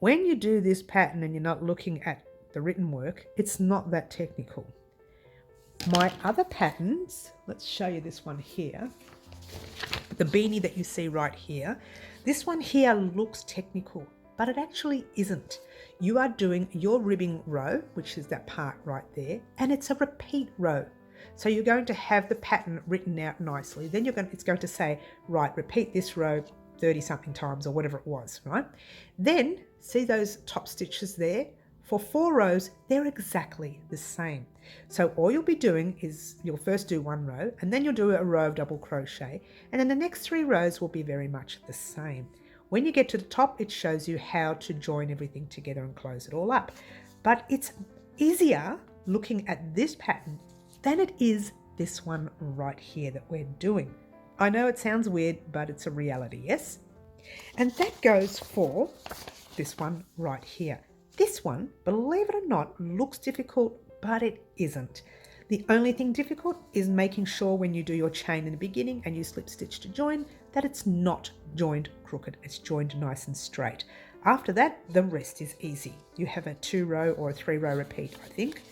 When you do this pattern and you're not looking at the written work, it's not that technical. My other patterns, let's show you this one here. The beanie that you see right here. This one here looks technical, but it actually isn't. You are doing your ribbing row, which is that part right there, and it's a repeat row. So you're going to have the pattern written out nicely. Then it's going to say, right, repeat this row 30 something times or whatever it was, right? Then see those top stitches there? For 4 rows, they're exactly the same. So all you'll be doing is you'll first do 1 row and then you'll do a row of double crochet, and then the next 3 rows will be very much the same. When you get to the top, it shows you how to join everything together and close it all up. But it's easier looking at this pattern than it is this one right here that we're doing. I know it sounds weird, but it's a reality, yes? And that goes for this one right here. This one, believe it or not, looks difficult, but it isn't. The only thing difficult is making sure when you do your chain in the beginning and you slip stitch to join, that it's not joined crooked, it's joined nice and straight. After that, the rest is easy. You have a 2-row or a 3-row repeat, I think.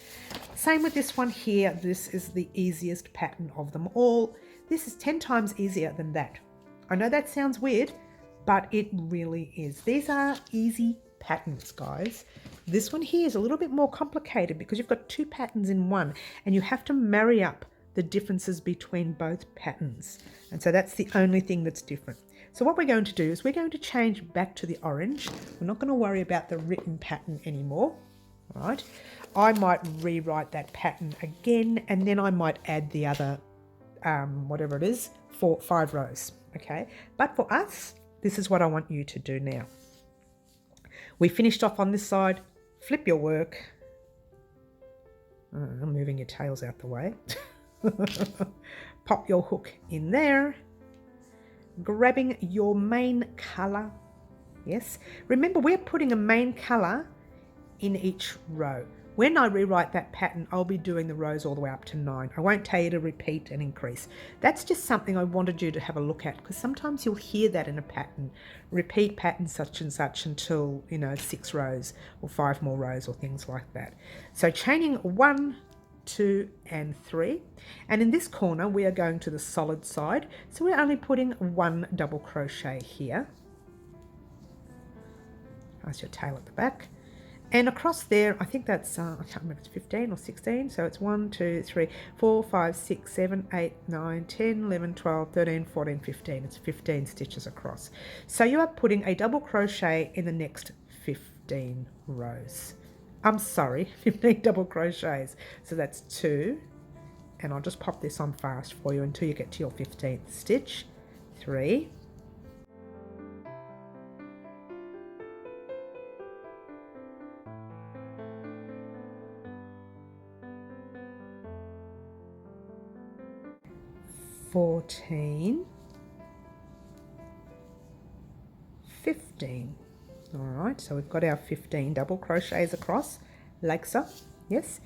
Same with this one here. This is the easiest pattern of them all. This is 10 times easier than that. I know that sounds weird, but it really is. These are easy patterns, guys. This one here is a little bit more complicated because you've got 2 patterns in one, and you have to marry up the differences between both patterns. And so that's the only thing that's different. So what we're going to do is we're going to change back to the orange. We're not going to worry about the written pattern anymore. All right. I might rewrite that pattern again, and then I might add the other, whatever it is, 5 rows. Okay. But for us, this is what I want you to do now. We finished off on this side. Flip your work. I'm moving your tails out the way. Pop your hook in there. Grabbing your main colour. Yes, remember we're putting a main colour in each row. When I rewrite that pattern, I'll be doing the rows all the way up to 9. I won't tell you to repeat and increase. That's just something I wanted you to have a look at, because sometimes you'll hear that in a pattern. Repeat pattern such and such until, 6 rows or 5 more rows or things like that. So chaining 1, 2 and 3, and in this corner we are going to the solid side, so we're only putting 1 double crochet here. Pass your tail at the back, and across there I think that's I can't remember, it's 15 or 16, so it's 1 2 3 4 5 6 7 8 9 10 11 12 13 14 15. It's 15 stitches across, so you are putting a double crochet in the next 15 rows. I'm sorry, 15 double crochets. So that's 2, and I'll just pop this on fast for you until you get to your 15th stitch. 3, 14, 15. All right, so we've got our 15 double crochets across, like so. Yes,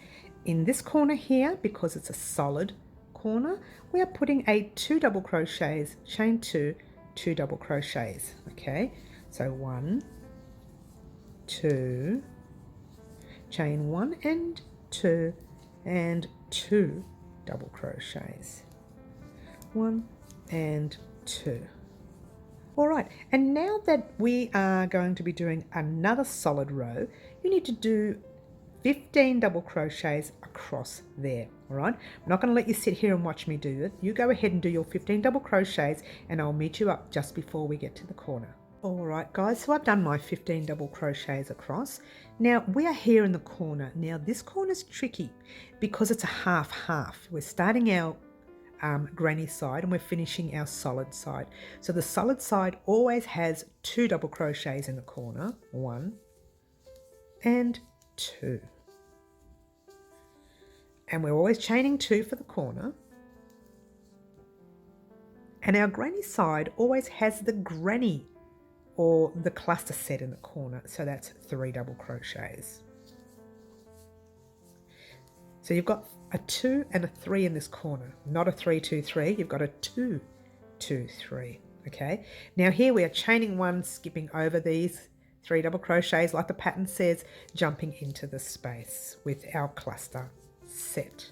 in this corner here, because it's a solid corner, we are putting a 2 double crochets, chain 2, 2 double crochets. Okay, so 1, 2, chain 1 and 2, and 2 double crochets. 1 and 2. All right, and now that we are going to be doing another solid row, you need to do 15 double crochets across there. All right, I'm not going to let you sit here and watch me do it. You go ahead and do your 15 double crochets, and I'll meet you up just before we get to the corner. All right, guys, so I've done my 15 double crochets across. Now we are here in the corner. Now this corner is tricky because it's a half-half. We're starting our granny side and we're finishing our solid side. So the solid side always has 2 double crochets in the corner, 1 and 2. And we're always chaining 2 for the corner. And our granny side always has the granny or the cluster set in the corner. So that's 3 double crochets. So you've got a 2 and a 3 in this corner, not a 3 2 3. You've got a 2 2 3. Okay, now here we are chaining 1, skipping over these 3 double crochets like the pattern says, jumping into the space with our cluster set.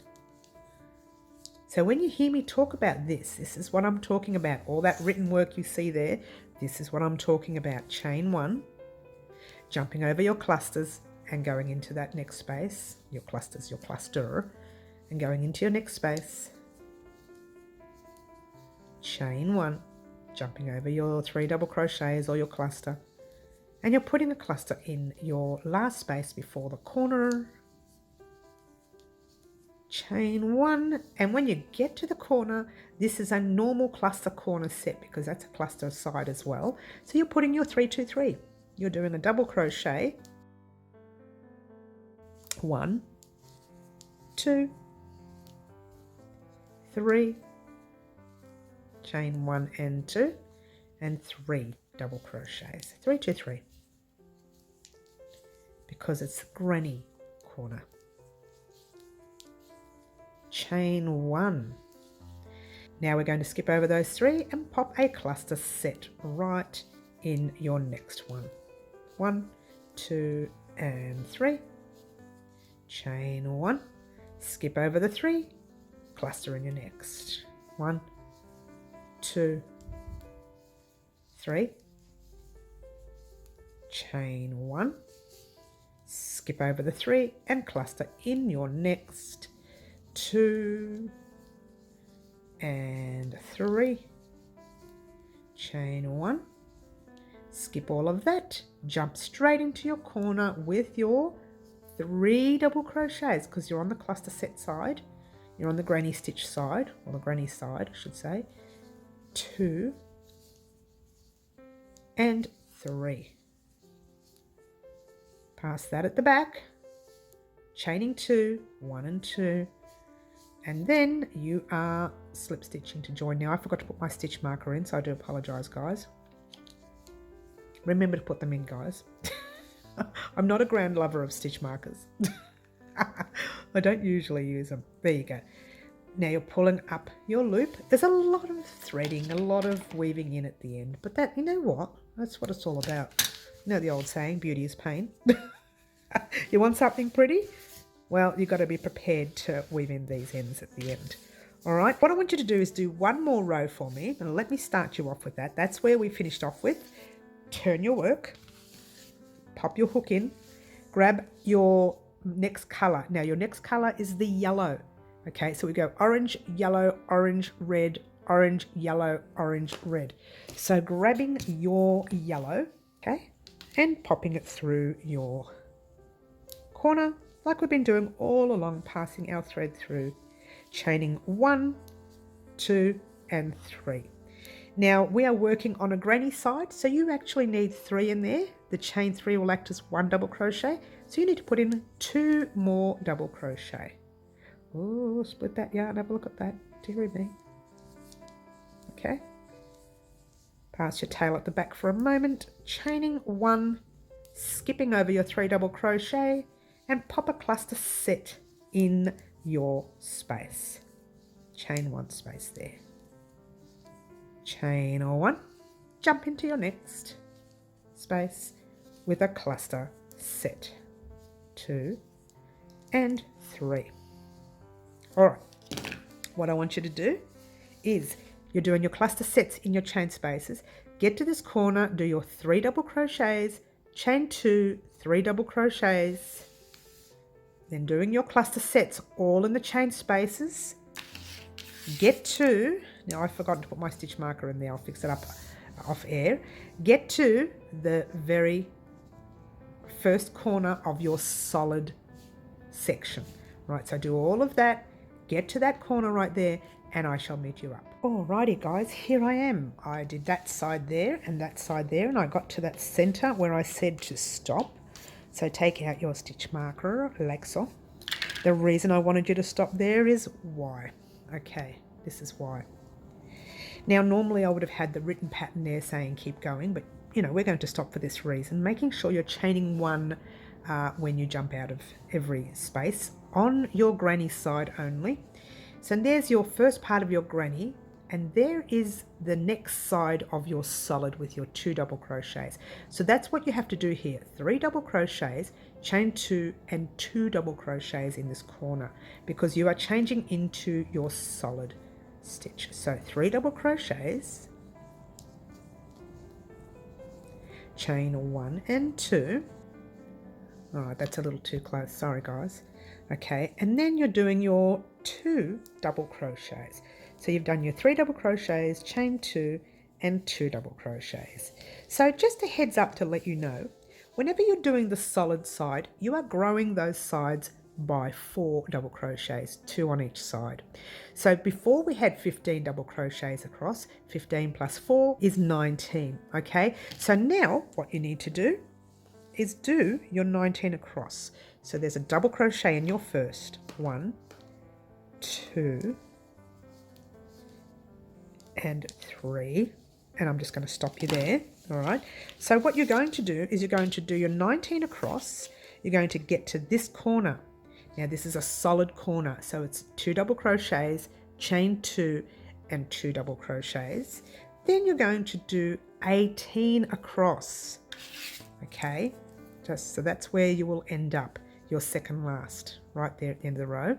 So when you hear me talk about this is what I'm talking about. All that written work you see there, this is what I'm talking about. Chain 1, jumping over your clusters and going into that next space, your clusters, your cluster, and going into your next space. Chain 1, jumping over your 3 double crochets or your cluster, and you're putting a cluster in your last space before the corner. Chain 1, and when you get to the corner, this is a normal cluster corner set because that's a cluster side as well. So you're putting your 3 2 3. You're doing a double crochet, 1 2 3, chain 1 and 2, and 3 double crochets, 3 2 3, because it's the granny corner. Chain 1. Now we're going to skip over those 3 and pop a cluster set right in your next one. 1, 2 and 3, chain 1, skip over the 3, cluster in your next. 1, 2, 3, chain 1, skip over the 3 and cluster in your next. 2 and 3, chain 1, skip all of that, jump straight into your corner with your 3 double crochets because you're on the cluster set side, you're on the granny stitch side, or the granny side I should say. 2 and 3. Pass that at the back, chaining 2, 1 and 2, and then you are slip stitching to join. Now I forgot to put my stitch marker in, so I do apologise guys. Remember to put them in guys. I'm not a grand lover of stitch markers. I don't usually use them. There you go. Now you're pulling up your loop. There's a lot of threading, a lot of weaving in at the end, but that, you know what? That's what it's all about. You know the old saying, beauty is pain. You want something pretty? Well, you've got to be prepared to weave in these ends at the end. All right, what I want you to do is do one more row for me, and let me start you off with that. That's where we finished off with. Turn your work, pop your hook in, grab your next colour. Now your next colour is the yellow. Okay, so we go orange, yellow, orange, red, orange, yellow, orange, red. So grabbing your yellow, okay, and popping it through your corner like we've been doing all along, passing our thread through, chaining 1, 2 and 3. Now we are working on a granny side, so you actually need 3 in there. The chain 3 will act as 1 double crochet, so you need to put in 2 more double crochet. Oh, split that yarn, have a look at that, dearie me. Okay, pass your tail at the back for a moment, chaining 1, skipping over your 3 double crochet, and pop a cluster set in your space. Chain 1 space there. Chain 1, jump into your next space with a cluster set. 2 and 3. All right, what I want you to do is you're doing your cluster sets in your chain spaces. Get to this corner, do your 3 double crochets, chain 2, 3 double crochets, then doing your cluster sets all in the chain spaces. Get to, now I've forgotten to put my stitch marker in there, I'll fix it up off air. Get to the very first corner of your solid section. Right, so do all of that, get to that corner right there, and I shall meet you up. Alrighty guys, here I am. I did that side there and that side there, and I got to that center where I said to stop. So take out your stitch marker, like so. The reason I wanted you to stop there is why. Okay, this is why. Now normally I would have had the written pattern there saying keep going, but you know, we're going to stop for this reason, making sure you're chaining 1 when you jump out of every space on your granny side only. So there's your first part of your granny, and there is the next side of your solid with your 2 double crochets. So that's what you have to do here. 3 double crochets, chain 2 and 2 double crochets in this corner because you are changing into your solid stitch. So 3 double crochets, chain 1 and 2. Oh, that's a little too close, sorry guys. Okay, and then you're doing your 2 double crochets. So you've done your 3 double crochets, chain 2 and 2 double crochets. So just a heads up to let you know, whenever you're doing the solid side, you are growing those sides by 4 double crochets, 2 on each side. So before we had 15 double crochets across, 15 plus 4 is 19, okay? So now what you need to do is do your 19 across. So there's a double crochet in your first, 1, 2 and 3, and I'm just going to stop you there. All right, so what you're going to do is you're going to do your 19 across, you're going to get to this corner. Now this is a solid corner, so it's 2 double crochets, chain 2 and 2 double crochets. Then you're going to do 18 across. Okay, just so that's where you will end up, your second last, right there at the end of the row.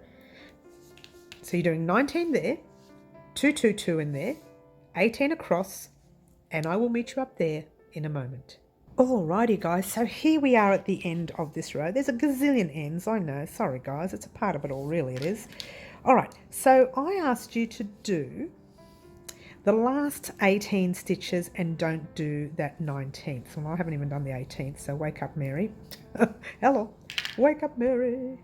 So you're doing 19 there, 2, 2, 2 in there, 18 across, and I will meet you up there in a moment. Alrighty guys, so here we are at the end of this row. There's a gazillion ends, I know, sorry guys, it's a part of it all, really it is. Alright, so I asked you to do the last 18 stitches and don't do that 19th. Well, I haven't even done the 18th, so wake up Mary. Hello, wake up Mary.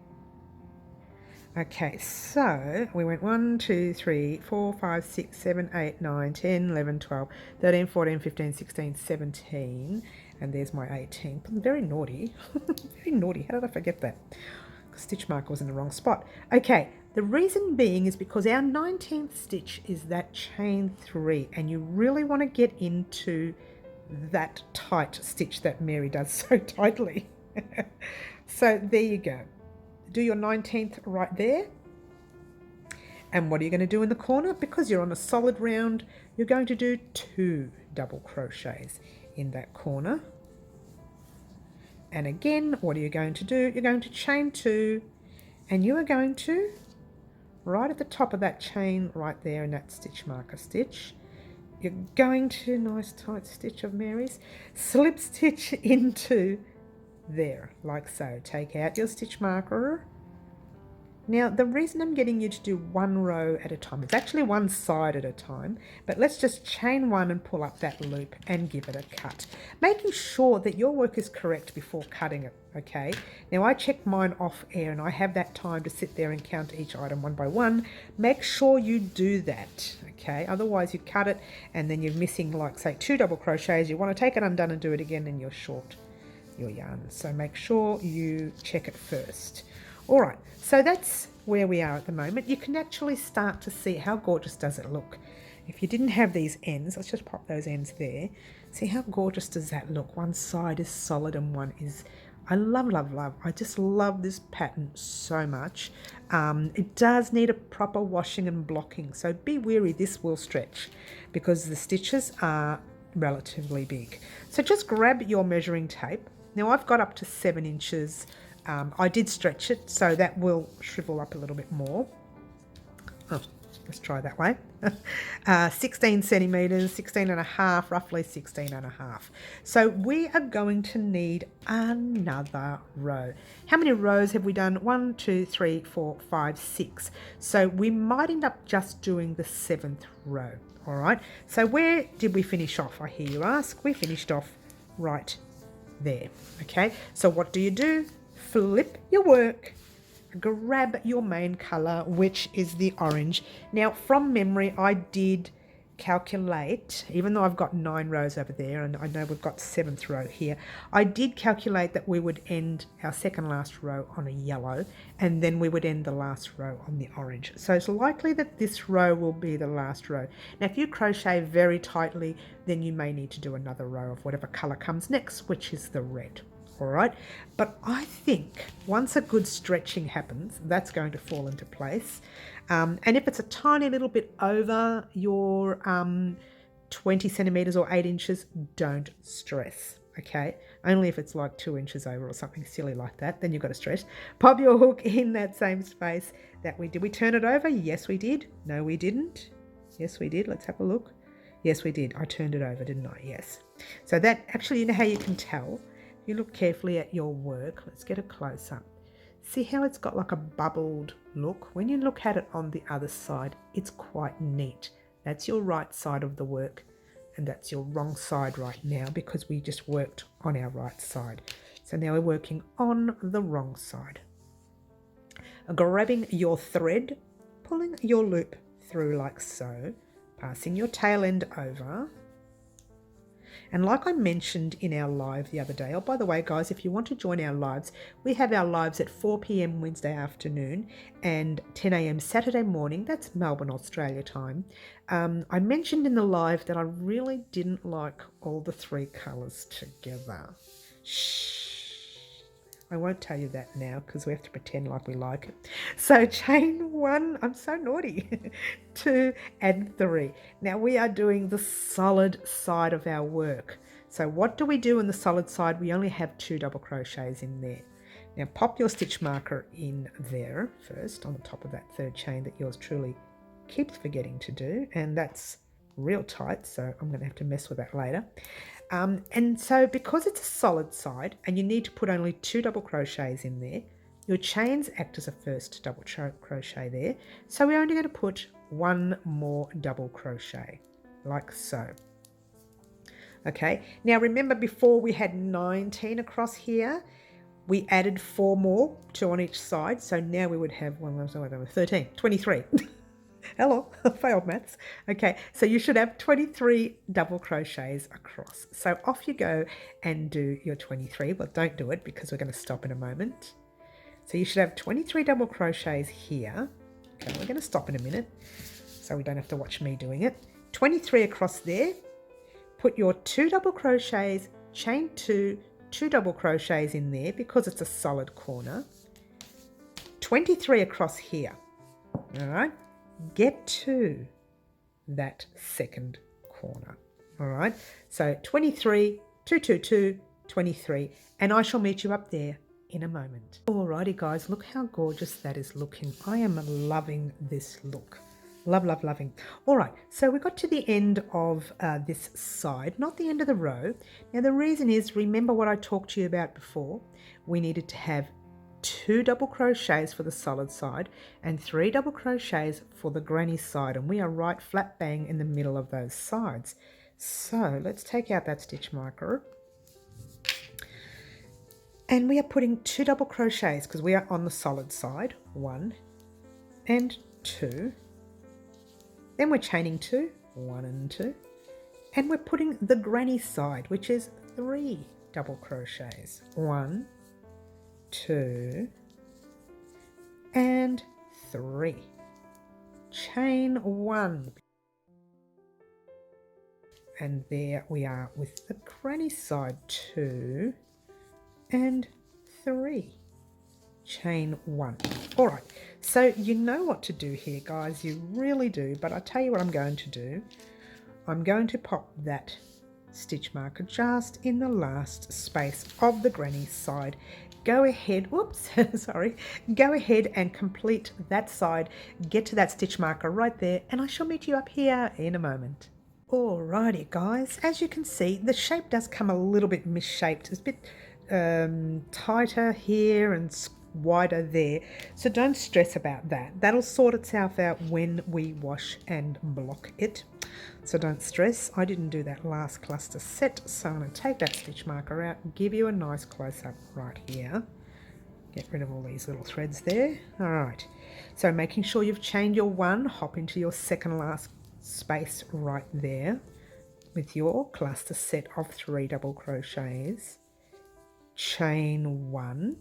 Okay, so we went 1, 2, 3, 4, 5, 6, 7, 8, 9, 10, 11, 12, 13, 14, 15, 16, 17, and there's my 18th. I'm very naughty. Very naughty. How did I forget that? Stitch marker was in the wrong spot. Okay, the reason being is because our 19th stitch is that chain 3, and you really want to get into that tight stitch that Mary does so tightly. So there you go. Do your 19th right there. And what are you going to do in the corner? Because you're on a solid round, you're going to do 2 double crochets in that corner. And again, what are you going to do? You're going to chain 2, and you are going to, right at the top of that chain right there in that stitch marker stitch, you're going to, nice tight stitch of Mary's, slip stitch into there, like so. Take out your stitch marker. Now, the reason I'm getting you to do one row at a time, it's actually one side at a time, but let's just chain 1 and pull up that loop and give it a cut. Making sure that your work is correct before cutting it, okay? Now, I check mine off air and I have that time to sit there and count each item one by one. Make sure you do that, okay? Otherwise, you cut it and then you're missing, like, say, 2 double crochets. You want to take it undone and do it again and you're short your yarn. So make sure you check it first. All right, so that's where we are at the moment. You can actually start to see how gorgeous does it look. If you didn't have these ends, let's just pop those ends there. See how gorgeous does that look? One side is solid and one is, I love, love, love. I just love this pattern so much. It does need a proper washing and blocking, so be wary, this will stretch because the stitches are relatively big. So just grab your measuring tape. Now I've got up to 7 inches. I did stretch it, so that will shrivel up a little bit more. Oh, let's try that way. 16 centimeters, 16 and a half, roughly 16 and a half. So we are going to need another row. How many rows have we done? 1, 2, 3, 4, 5, 6. So we might end up just doing the 7th row. All right. So where did we finish off, I hear you ask? We finished off right there. Okay. So what do? Flip your work, grab your main color, which is the orange. Now from memory, I did calculate, even though I've got 9 rows over there and I know we've got 7th row here, I did calculate that we would end our second last row on a yellow and then we would end the last row on the orange. So it's likely that this row will be the last row. Now if you crochet very tightly, then you may need to do another row of whatever color comes next, which is the red. All right, but I think once a good stretching happens, that's going to fall into place. And if it's a tiny little bit over your 20 centimeters or 8 inches, don't stress, okay? Only if it's like 2 inches over or something silly like that, then you've got to stress. Pop your hook in that same space that we did. We turn it over? Yes, we did. No, we didn't. Yes, we did. Let's have a look. Yes, we did. I turned it over, didn't I? Yes. So that actually, you know how you can tell? You look carefully at your work. Let's get a close up. See how it's got like a bubbled look? When you look at it on the other side, it's quite neat. That's your right side of the work, and that's your wrong side right now because we just worked on our right side. So now we're working on the wrong side. Grabbing your thread, pulling your loop through like so, passing your tail end over. And like I mentioned in our live the other day, oh, by the way, guys, if you want to join our lives, we have our lives at 4 p.m. Wednesday afternoon and 10 a.m. Saturday morning. That's Melbourne, Australia time. I mentioned in the live that I really didn't like all the 3 colours together. Shh. I won't tell you that now because we have to pretend like we like it. So chain 1, I'm so naughty, 2 and 3. Now we are doing the solid side of our work. So what do we do on the solid side? We only have 2 double crochets in there. Now pop your stitch marker in there first on the top of that third chain that yours truly keeps forgetting to do, and that's real tight, so I'm going to have to mess with that later. And so because it's a solid side and you need to put only 2 double crochets in there, your chains act as a first double crochet there, so we're only going to put 1 more double crochet like so. Okay, now remember before we had 19 across here, we added 4 more, 2 on each side, so now we would have 13, 23. Hello, I failed maths. Okay, so you should have 23 double crochets across. So off you go and do your 23. Well, don't do it because we're going to stop in a moment. So you should have 23 double crochets here. Okay, we're going to stop in a minute so we don't have to watch me doing it. 23 across there. Put your 2 double crochets, chain 2, 2 double crochets in there because it's a solid corner. 23 across here. All right. Get to that second corner. All right, so 23, 2, 2, 2, 23, and I shall meet you up there in a moment. Alrighty guys, look how gorgeous that is looking. I am loving this look. Love, love, loving. All right, so we got to the end of this side, not the end of the row. Now the reason is, remember what I talked to you about before? We needed to have 2 double crochets for the solid side and 3 double crochets for the granny side, and we are right flat bang in the middle of those sides. So let's take out that stitch marker, and we are putting 2 double crochets because we are on the solid side, 1 and 2, then we're chaining 2, 1 and 2, and we're putting the granny side, which is 3 double crochets, 1, 2 and 3, chain 1, and there we are with the granny side, 2 and 3, chain 1. All right, so you know what to do here guys, you really do, but I tell you what I'm going to do. I'm going to pop that stitch marker just in the last space of the granny side. Go ahead, whoops, sorry, go ahead and complete that side, get to that stitch marker right there, and I shall meet you up here in a moment. Alrighty guys, as you can see, the shape does come a little bit misshaped. It's a bit tighter here and wider there, so don't stress about that. That'll sort itself out when we wash and block it. So don't stress. I didn't do that last cluster set, so I'm going to take that stitch marker out and give you a nice close-up right here. Get rid of all these little threads there. All right, so making sure you've chained your 1, hop into your second last space right there with your cluster set of 3 double crochets, chain 1.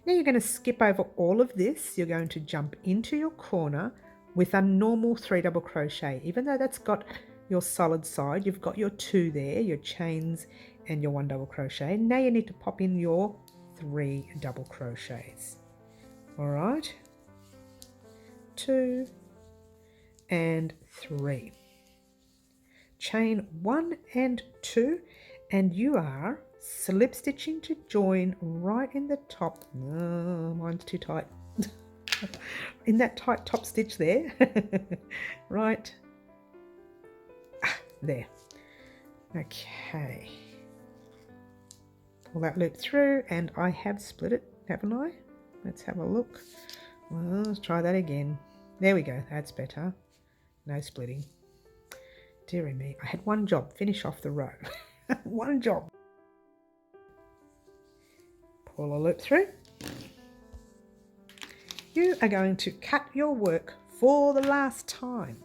Now you're going to skip over all of this. You're going to jump into your corner with a normal 3 double crochet. Even though that's got your solid side, you've got your 2 there, your chains and your 1 double crochet. Now you need to pop in your 3 double crochets. All right, 2 and 3, chain 1 and 2, and you are slip stitching to join right in the top. Oh, mine's too tight. In that tight top stitch there. Right there. Okay, pull that loop through, and I have split it, haven't I? Let's have a look. Well, let's try that again. There we go, that's better. No splitting. Dearie me, I had one job, finish off the row. One job. Pull a loop through. You are going to cut your work for the last time.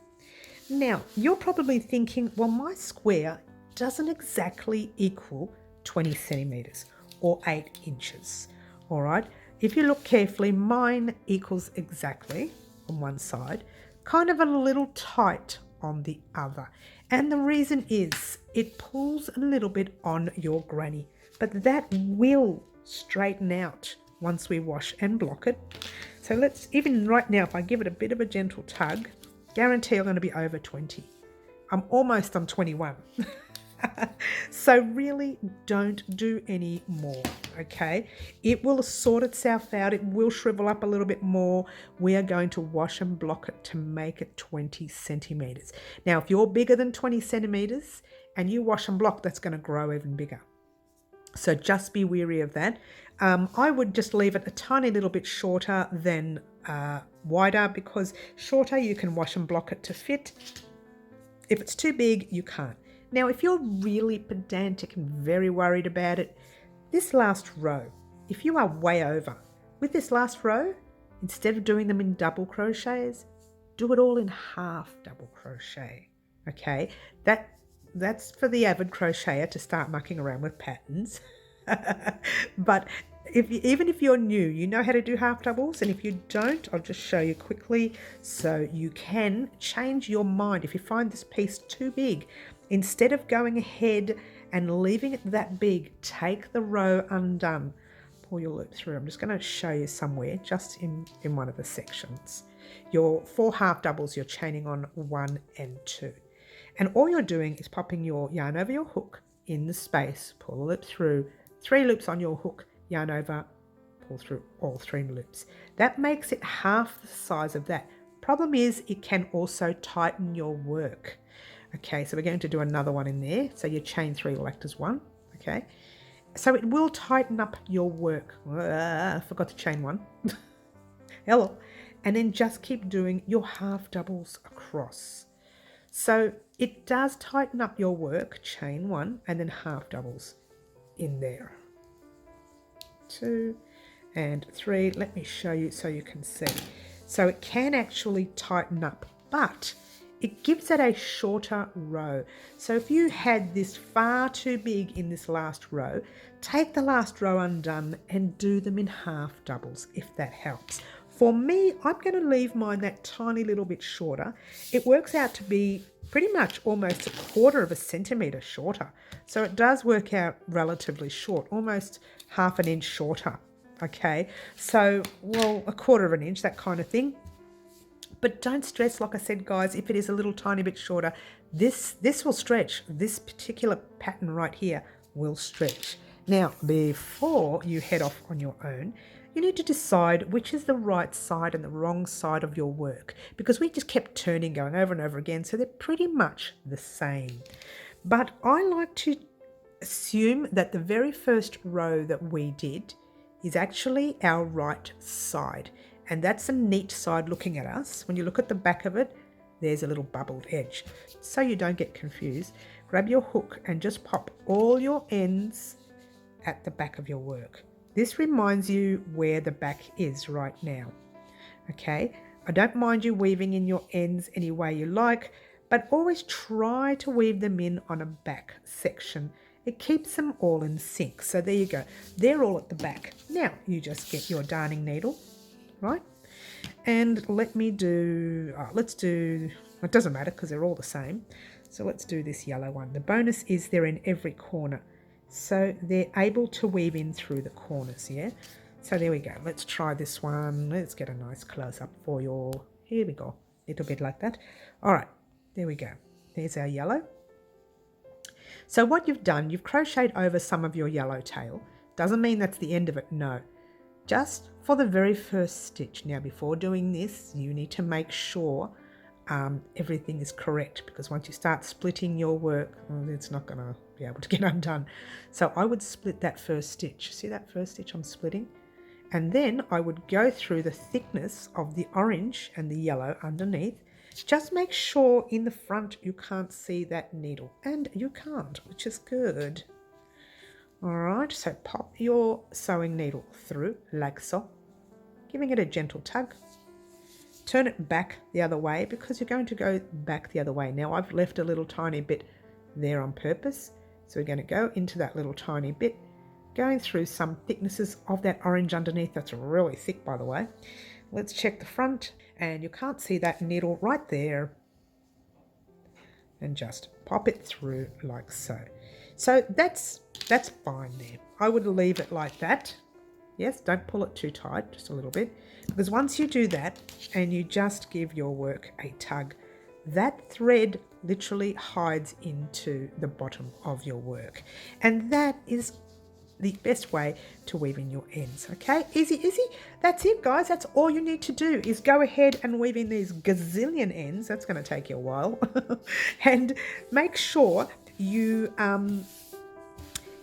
Now, you're probably thinking, well, my square doesn't exactly equal 20 centimeters or 8 inches. All right, if you look carefully, mine equals exactly on one side, kind of a little tight on the other. And the reason is it pulls a little bit on your granny, but that will straighten out once we wash and block it. So let's, even right now, if I give it a bit of a gentle tug, guarantee I'm going to be over 20. I'm almost on 21. So really don't do any more, okay? It will sort itself out. It will shrivel up a little bit more. We are going to wash and block it to make it 20 centimeters. Now, if you're bigger than 20 centimeters and you wash and block, that's going to grow even bigger. So just be wary of that. I would just leave it a tiny little bit shorter than wider, because shorter you can wash and block it to fit. If it's too big, you can't. Now, if you're really pedantic and very worried about it, this last row, if you are way over, with this last row, instead of doing them in double crochets, do it all in half double crochet, okay? That's for the avid crocheter to start mucking around with patterns. But even if you're new, you know how to do half doubles, and if you don't, I'll just show you quickly so you can change your mind. If you find this piece too big, instead of going ahead and leaving it that big, take the row undone, pull your loop through. I'm just going to show you somewhere, just in one of the sections. Your 4 half doubles, you're chaining on 1 and 2. And all you're doing is popping your yarn over your hook in the space, pull the loop through, 3 loops on your hook, yarn over, pull through all 3 loops. That makes it half the size of that. Problem is, it can also tighten your work. Okay, so we're going to do another one in there. So you chain 3, will act as 1. Okay, so it will tighten up your work. I forgot to chain 1. Hello. And then just keep doing your half doubles across. So it does tighten up your work. Chain 1 and then half doubles in there. 2 and 3. Let me show you so you can see. So it can actually tighten up, but it gives it a shorter row. So if you had this far too big in this last row, take the last row undone and do them in half doubles, if that helps. For me, I'm going to leave mine that tiny little bit shorter. It works out to be pretty much almost 1/4 centimetre shorter. So it does work out relatively short, almost 1/2 inch shorter. Okay, so, well, 1/4 inch, that kind of thing. But don't stress, like I said, guys, if it is a little tiny bit shorter, this will stretch. This particular pattern right here will stretch. Now, before you head off on your own, you need to decide which is the right side and the wrong side of your work, because we just kept turning, going over and over again, so they're pretty much the same. But I like to assume that the very first row that we did is actually our right side. And that's a neat side looking at us. When you look at the back of it, there's a little bubbled edge. So you don't get confused, grab your hook and just pop all your ends at the back of your work. This reminds you where the back is right now. Okay, I don't mind you weaving in your ends any way you like, but always try to weave them in on a back section. It keeps them all in sync. So there you go. They're all at the back. Now you just get your darning needle, right? And let me do, let's do, it doesn't matter because they're all the same. So let's do this yellow one. The bonus is they're in every corner. So they're able to weave in through the corners, yeah? So there we go. Let's try this one. Let's get a nice close up for you. Here we go. A little bit like that. All right, there we go. There's our yellow. So what you've done, you've crocheted over some of your yellow tail. Doesn't mean that's the end of it, no. Just for the very first stitch. Now, before doing this, you need to make sure everything is correct, because once you start splitting your work, it's not going to be able to get undone. So I would split that first stitch. See that first stitch I'm splitting? And then I would go through the thickness of the orange and the yellow underneath. Just make sure in the front you can't see that needle, and you can't, which is good. All right, so pop your sewing needle through like so, giving it a gentle tug. Turn it back the other way, because you're going to go back the other way. Now I've left a little tiny bit there on purpose, so we're going to go into that little tiny bit, going through some thicknesses of that orange underneath. That's really thick, by the way. Let's check the front, and you can't see that needle right there, and just pop it through like so. So that's fine there. I would leave it like that. Yes, don't pull it too tight, just a little bit, because once you do that and you just give your work a tug, that thread literally hides into the bottom of your work. And that is the best way to weave in your ends. Okay, easy. That's it, guys. That's all you need to do is go ahead and weave in these gazillion ends. That's going to take you a while. And make sure you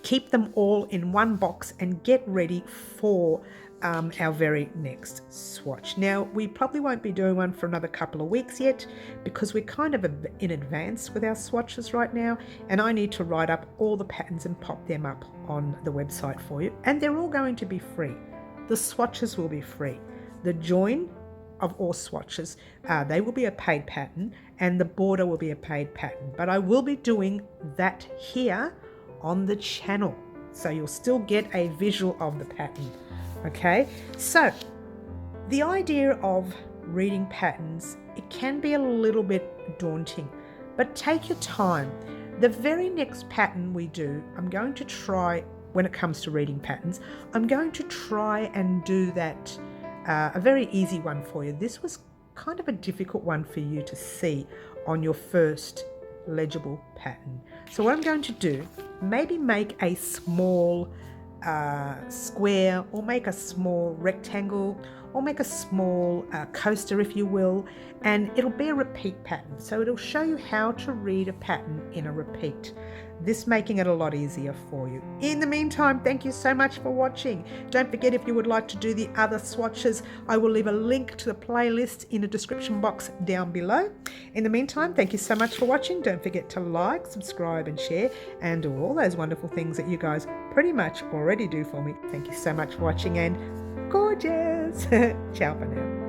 keep them all in one box and get ready for our very next swatch. Now, we probably won't be doing one for another couple of weeks yet because we're kind of in advance with our swatches right now, and I need to write up all the patterns and pop them up on the website for you, and they're all going to be free. The swatches will be free. The join of all swatches, they will be a paid pattern, and the border will be a paid pattern, but I will be doing that here on the channel, so you'll still get a visual of the pattern. Okay, so the idea of reading patterns, it can be a little bit daunting, but take your time. The very next pattern we do, I'm going to try, when it comes to reading patterns, I'm going to try and do that, a very easy one for you. This was kind of a difficult one for you to see on your first legible pattern. So what I'm going to do, maybe make a small square, or make a small rectangle, or make a small coaster, if you will, and it'll be a repeat pattern. So it'll show you how to read a pattern in a repeat, this making it a lot easier for you. In the meantime, thank you so much for watching. Don't forget, if you would like to do the other swatches, I will leave a link to the playlist in the description box down below. In the meantime, thank you so much for watching. Don't forget to like, subscribe and share, and do all those wonderful things that you guys pretty much already do for me. Thank you so much for watching, and gorgeous. Ciao for now.